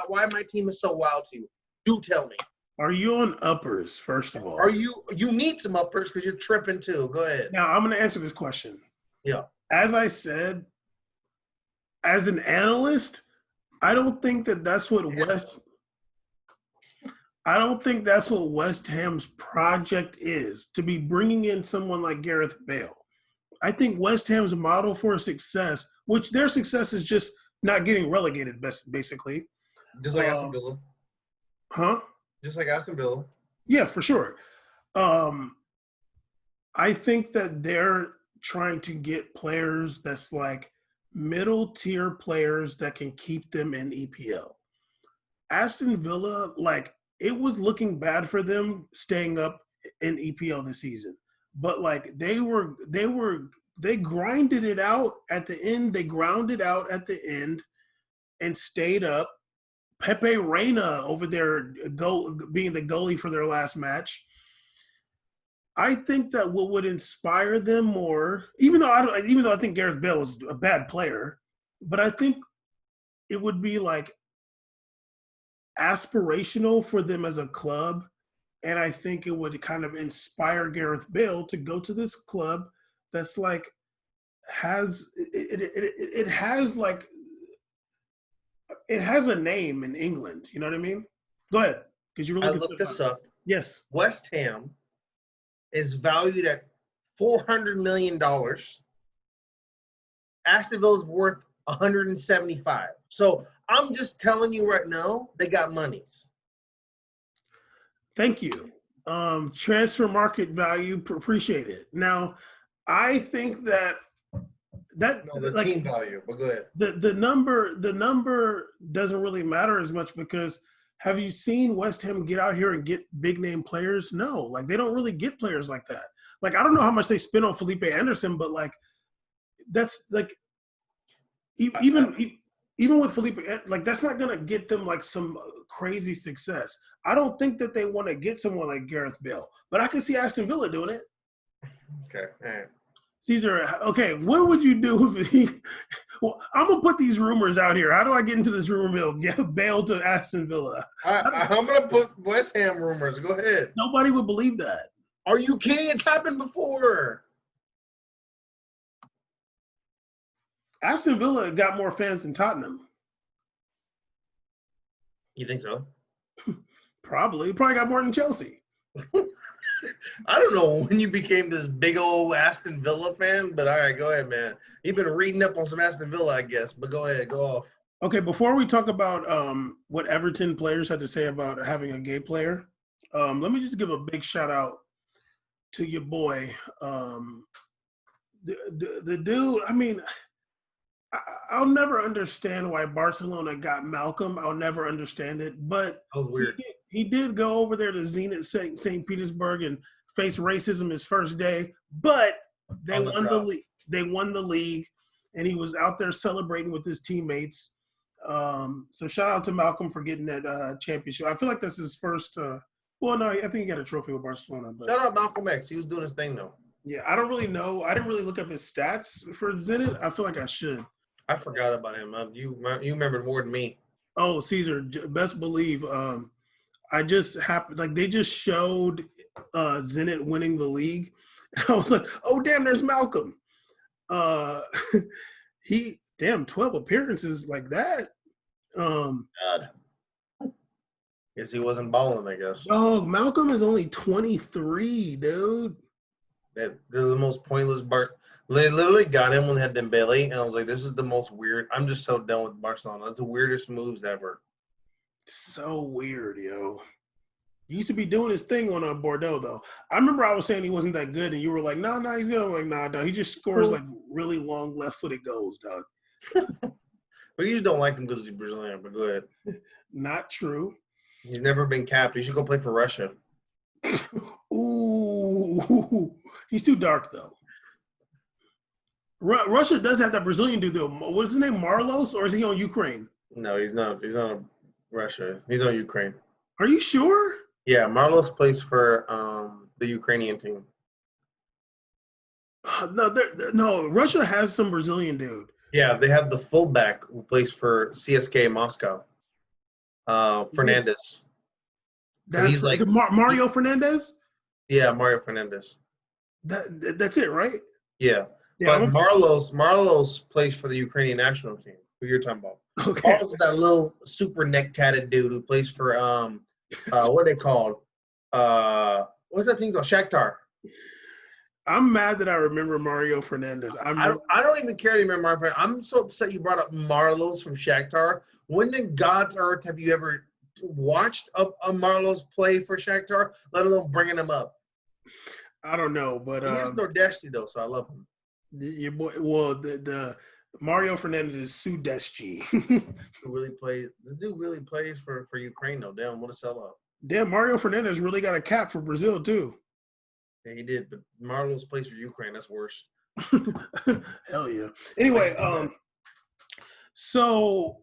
why my team is so wild to you. Do tell me. Are you on uppers, first of all? Are you need some uppers because you're tripping too. Go ahead. Now, I'm going to answer this question. Yeah. As I said, as an analyst, I don't think that's what West Ham's project is, to be bringing in someone like Gareth Bale. I think West Ham's model for success, which their success is just not getting relegated, basically. Just like Aston Villa. Huh? Just like Aston Villa. Yeah, for sure. I think that they're trying to get players that's like middle tier players that can keep them in EPL. Aston Villa, like, it was looking bad for them staying up in EPL this season. But like they grinded it out at the end. They grounded out at the end and stayed up. Pepe Reina over there being the goalie for their last match. I think that what would inspire them more, even though I think Gareth Bale was a bad player, but I think it would be like aspirational for them as a club, and I think it would kind of inspire Gareth Bale to go to this club that's like it has a name in England. You know what I mean? Go ahead. Because you really I consider looked this up. Yes. West Ham is valued at $400 million. Aston Villa's worth 175. So I'm just telling you right now, they got monies. Thank you. Transfer market value, appreciate it. Now, I think that No, the team value, but go ahead. the number doesn't really matter as much because have you seen West Ham get out here and get big name players? No, like they don't really get players like that. Like I don't know how much they spend on Felipe Anderson, but like that's like even with Felipe, like that's not gonna get them like some crazy success. I don't think that they want to get someone like Gareth Bale, but I can see Aston Villa doing it. Okay, all right. Caesar, okay, what would you do if he? Well, I'm gonna put these rumors out here. How do I get into this rumor mill? Get Bale to Aston Villa. I'm gonna put West Ham rumors. Go ahead. Nobody would believe that. Are you kidding? It's happened before. Aston Villa got more fans than Tottenham. You think so? Probably got more than Chelsea. I don't know when you became this big old Aston Villa fan, but all right, go ahead, man. You've been reading up on some Aston Villa, I guess, but go ahead, go off. Okay, before we talk about what Everton players had to say about having a gay player, let me just give a big shout out to your boy. The dude, I mean, I'll never understand why Barcelona got Malcolm. I'll never understand it, but that was weird. He did go over there to Zenit St. Petersburg and face racism his first day, but they won the league. They won the league, and he was out there celebrating with his teammates. So shout out to Malcolm for getting that championship. I feel like that's his first. Well, no, I think he got a trophy with Barcelona. But shout out Malcolm X. He was doing his thing though. Yeah, I don't really know. I didn't really look up his stats for Zenit. I feel like I should. I forgot about him. You remembered more than me. Oh, Caesar, best believe. I just happened like they just showed Zenit winning the league. I was like, oh damn, there's Malcolm. He 12 appearances like that. God. Guess he wasn't balling, I guess. Oh, Malcolm is only 23, dude. They're the most pointless They literally got him when they had Dembele, and I was like, this is the most weird. I'm just so done with Barcelona. That's the weirdest moves ever. So weird, yo. He used to be doing his thing on Bordeaux, though. I remember I was saying he wasn't that good, and you were like, no, he's good. I'm like, nah, dog. He just scores, like, really long left-footed goals, dog. But you just don't like him because he's Brazilian, but go ahead. Not true. He's never been capped. He should go play for Russia. Ooh. He's too dark, though. Russia does have that Brazilian dude, though. What's his name, Marlos, or is he on Ukraine? No, he's not. He's not on Russia. He's on Ukraine. Are you sure? Yeah, Marlos plays for the Ukrainian team. No, Russia has some Brazilian dude. Yeah, they have the fullback who plays for CSK Moscow, Fernandez. Is it Mario Fernandez? Yeah, Mario Fernandez. That's it, right? Yeah. But Marlos plays for the Ukrainian national team. Who you're talking about? Okay. Marlos is that little super neck tatted dude who plays for what are they called? What's that team called? Shakhtar. I'm mad that I remember Mario Fernandez. I don't even care to remember Mario Fernandez. I'm so upset you brought up Marlos from Shakhtar. When in God's earth have you ever watched a Marlos play for Shakhtar, let alone bringing him up? I don't know, but he is Nordesti though, so I love him. Your boy, well, the Mario Fernandez is Sudeschi. The dude really plays for Ukraine though. Damn, what a sellout. Damn, Mario Fernandez really got a cap for Brazil too. Yeah, he did, but Marlos plays for Ukraine. That's worse. Hell yeah. Anyway, so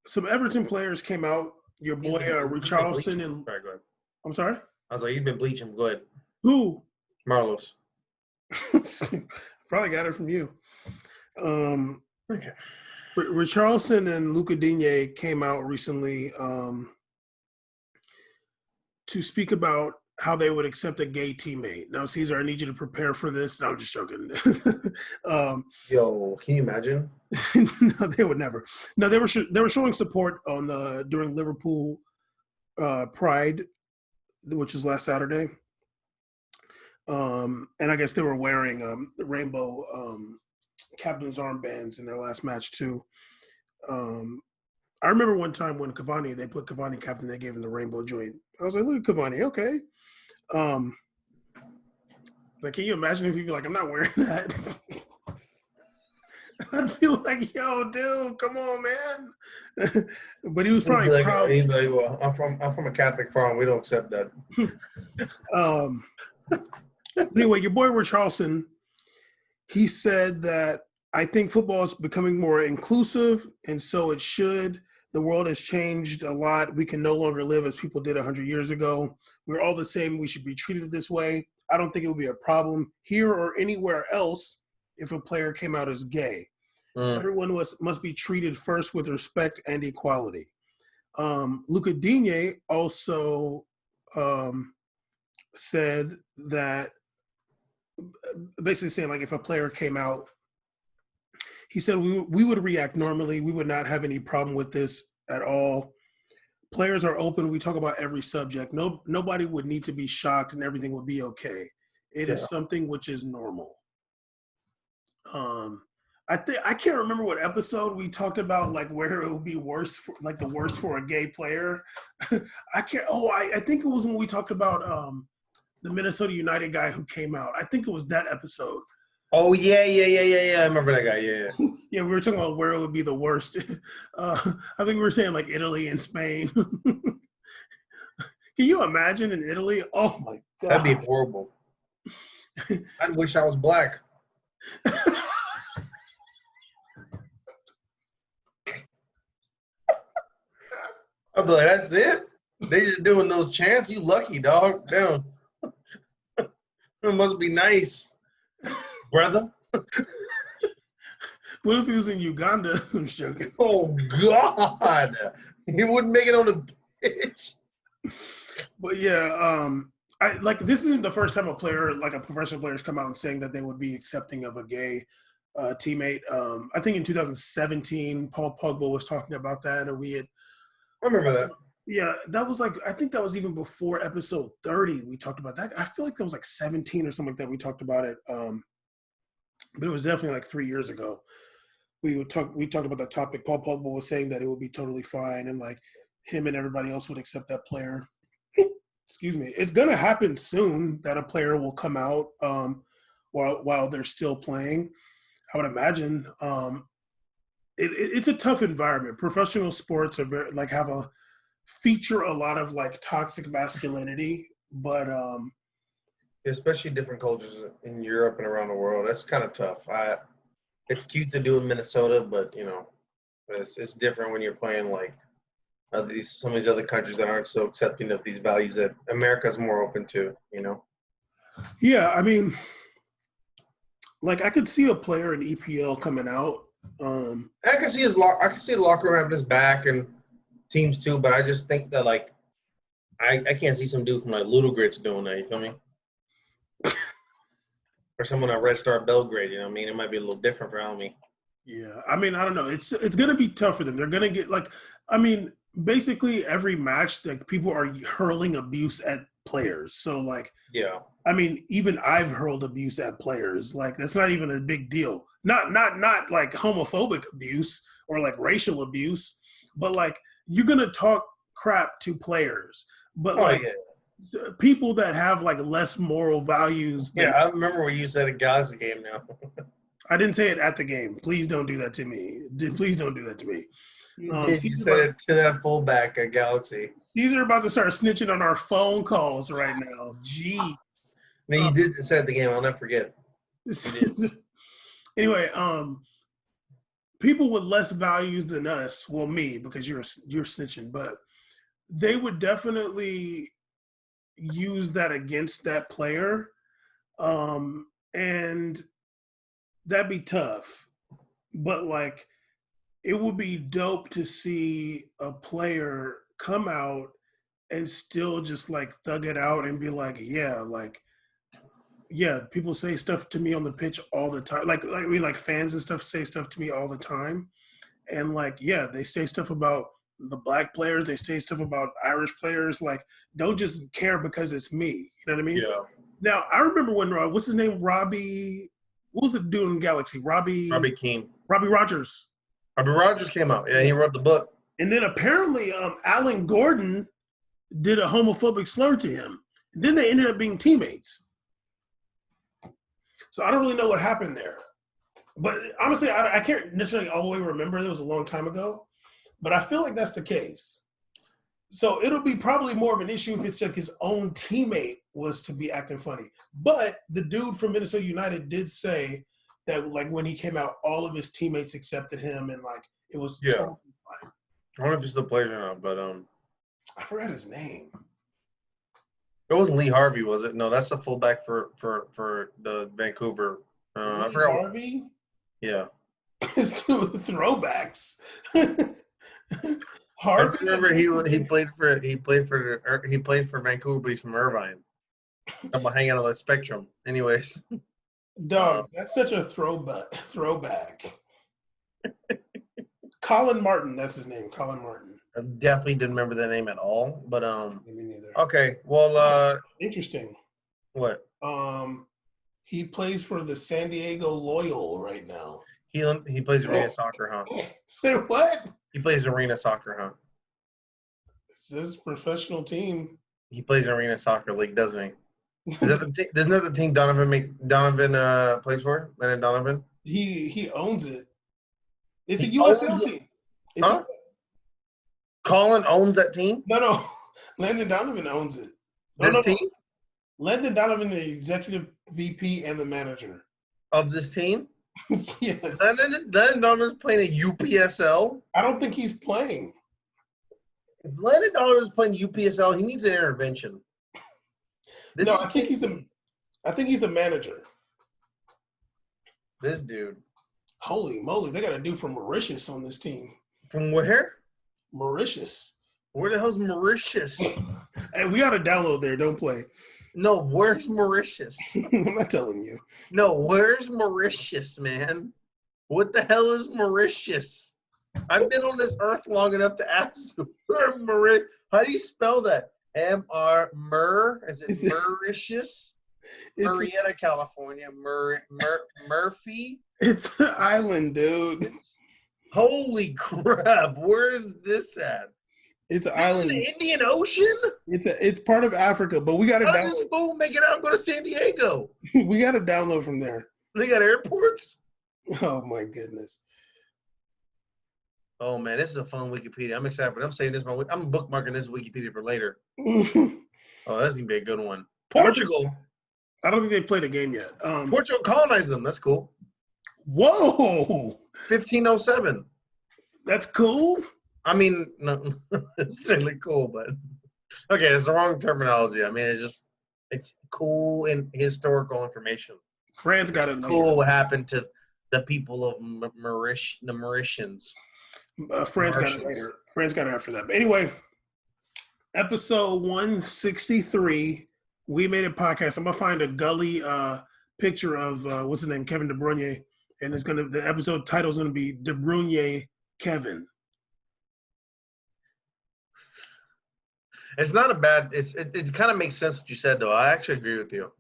some Everton players came out. Your boy Richarlison and sorry, go ahead. I'm sorry? I was like, you've been bleaching. Go ahead. Who? Marlos. Probably got it from you. Okay. Richarlison and Luca Digne came out recently to speak about how they would accept a gay teammate. Now, Caesar, I need you to prepare for this. No, I'm just joking. Yo, can you imagine? No, they would never. No, they were showing support during Liverpool Pride, which was last Saturday. And I guess they were wearing the rainbow captain's armbands in their last match too. I remember one time when Cavani, they put Cavani captain, they gave him the rainbow joint. I was like, look at Cavani, okay. Like, can you imagine if you'd be like, I'm not wearing that? I'd feel like, yo, dude, come on, man. But he was probably proud. He'd be like, well, I'm from a Catholic farm. We don't accept that. Anyway, your boy Richarlison, he said that I think football is becoming more inclusive, and so it should. The world has changed a lot. We can no longer live as people did 100 years ago. We're all the same. We should be treated this way. I don't think it would be a problem here or anywhere else if a player came out as gay. Everyone must be treated first with respect and equality. Luca Digne also said that, basically saying like if a player came out, he said we would react normally. We would not have any problem with this at all. Players are open. We talk about every subject. Nobody would need to be shocked and everything would be okay. It is something which is normal. I can't remember what episode we talked about, like where it would be worse, like the worst for a gay player. I can't. Oh, I think it was when we talked about the Minnesota United guy who came out. I think it was that episode. Oh yeah. I remember that guy. Yeah. Yeah, we were talking about where it would be the worst. I think we were saying like Italy and Spain. Can you imagine in Italy? Oh my god, that'd be horrible. I wish I was black. I'd be like, that's it? They just doing those chants? You lucky, dog. Damn. It must be nice, brother. What if he was in Uganda? I'm joking. Oh, God. He wouldn't make it on the pitch. But, yeah, this isn't the first time a player, like a professional player, has come out and saying that they would be accepting of a gay teammate. I think in 2017, Paul Pogba was talking about that, and I remember that. Yeah, that was I think that was even before episode 30 we talked about that. I feel like that was like 17 or something like that we talked about it. But it was definitely like 3 years ago. We talked about that topic. Paul Pogba was saying that it would be totally fine and like him and everybody else would accept that player. Excuse me. It's going to happen soon that a player will come out while they're still playing. I would imagine. It's a tough environment. Professional sports are very feature a lot of like toxic masculinity, but especially different cultures in Europe and around the world. That's kind of tough. It's cute to do in Minnesota, but it's different when you're playing like some of these other countries that aren't so accepting of these values that America's more open to. Yeah, I mean, like I could see a player in EPL coming out. I can see the locker room having his back and teams too, but I just think that like I can't see some dude from like Little Grits doing that. You feel me? Or someone at Red Star Belgrade. You know what I mean? It might be a little different for Almy. Yeah, I mean, I don't know. It's gonna be tough for them. They're gonna get basically every match like people are hurling abuse at players. So like, yeah. I mean, even I've hurled abuse at players. Like that's not even a big deal. Not like homophobic abuse or like racial abuse, but like you're gonna talk crap to players. But people that have like less moral values. I remember when you said a Galaxy game now. I didn't say it at the game. Please don't do that to me. Please don't do that to me. You said it to that fullback at Galaxy. Caesar about to start snitching on our phone calls right now. Gee. No, you did say at the game. I'll never forget. Anyway, people with less values than us, well, me, because you're snitching, but they would definitely use that against that player, and that'd be tough. But like, it would be dope to see a player come out and still just like thug it out and be like, people say stuff to me on the pitch all the time. Like fans and stuff say stuff to me all the time. And like, they say stuff about the black players. They say stuff about Irish players. Like, don't just care because it's me. You know what I mean? Yeah. Now, I remember when, what's his name? Robbie, what was the dude in Galaxy? Robbie Keane. Robbie Rogers. Robbie Rogers came out. Yeah, he wrote the book. And then apparently Alan Gordon did a homophobic slur to him. And then they ended up being teammates. So I don't really know what happened there. But honestly, I can't necessarily all the way remember. It was a long time ago. But I feel like that's the case. So it'll be probably more of an issue if it's like his own teammate was to be acting funny. But the dude from Minnesota United did say that, like, when he came out, all of his teammates accepted him and, like, it was totally fine. I don't know if he still plays or not, but I forgot his name. It wasn't Lee Harvey, was it? No, that's the fullback for the Vancouver. I forgot. Harvey? Yeah. It's two throwbacks. Harvey. I remember he played for Vancouver, but he's from Irvine. I'm hanging on the spectrum. Anyways. Dog, that's such a throwback. Colin Martin, that's his name. Colin Martin. I definitely didn't remember that name at all. But Me neither. Okay. Well interesting. What? He plays for the San Diego Loyal right now. He plays arena soccer, huh? Say what? He plays arena soccer, huh? It's his professional team. He plays arena soccer league, doesn't he? Isn't that the team Donovan plays for? Landon Donovan? He owns it. It's a USL team. Colin owns that team? No. Landon Donovan owns it. Team? Landon Donovan, the executive VP and the manager. Of this team? Yes. Landon Donovan's playing a UPSL? I don't think he's playing. If Landon Donovan's playing UPSL, he needs an intervention. I think he's the manager. This dude. Holy moly, they got a dude from Mauritius on this team. From where? Mauritius. Where the hell's Mauritius? Hey, we got to download there. Don't play. No, where's Mauritius? I'm not telling you. No, where's Mauritius, man? What the hell is Mauritius? I've been on this earth long enough to ask where Mauritius. How do you spell that? Is it Mauritius? Marietta, California. Murphy? It's an island, dude. Holy crap! Where is this at? It's an island. In the Indian Ocean? It's part of Africa, but we got to download. How does this fool make it out and go to San Diego? We got to download from there. They got airports? Oh, my goodness. Oh, man, this is a fun Wikipedia. I'm excited, but I'm saying this. I'm bookmarking this Wikipedia for later. Oh, that's going to be a good one. Portugal. I don't think they played a game yet. Portugal colonized them. That's cool. Whoa. 1507. That's cool. I mean, no, it's certainly cool, but okay, it's the wrong terminology. I mean, it's cool and historical information. France got it. Cool what happened to the people of the Mauritians. France got it later. France got it after that. But anyway, episode 163, We Made It podcast. I'm gonna find a gully picture of what's his name, Kevin DeBruyne, and the episode title is gonna be DeBruyne Kevin. It's not a bad. It kind of makes sense what you said, though. I actually agree with you.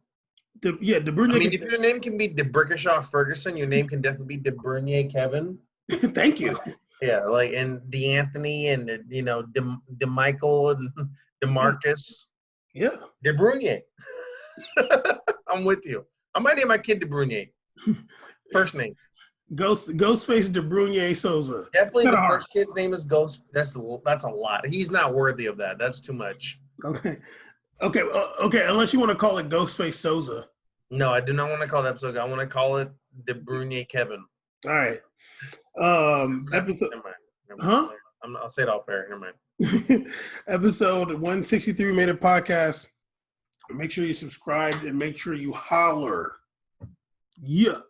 DeBruyne. I mean, if your name can be DeBrickashaw Ferguson, your name can definitely be DeBruyne Kevin. Thank you. Yeah, like and DeAnthony and DeMichael and DeMarcus. Yeah. DeBruyne. I'm with you. I might name my kid DeBruyne. First name. Ghostface DeBruyne Souza. Definitely the first kid's name is Ghost. That's a lot. He's not worthy of that. That's too much. Okay. Unless you want to call it Ghostface Souza. No, I do not want to call it episode. I want to call it DeBruyne Kevin. All right. Episode. Never mind. Huh? I'll say it off air. Never mind. Episode 163 Made It podcast. Make sure you subscribe and make sure you holler. Yeah.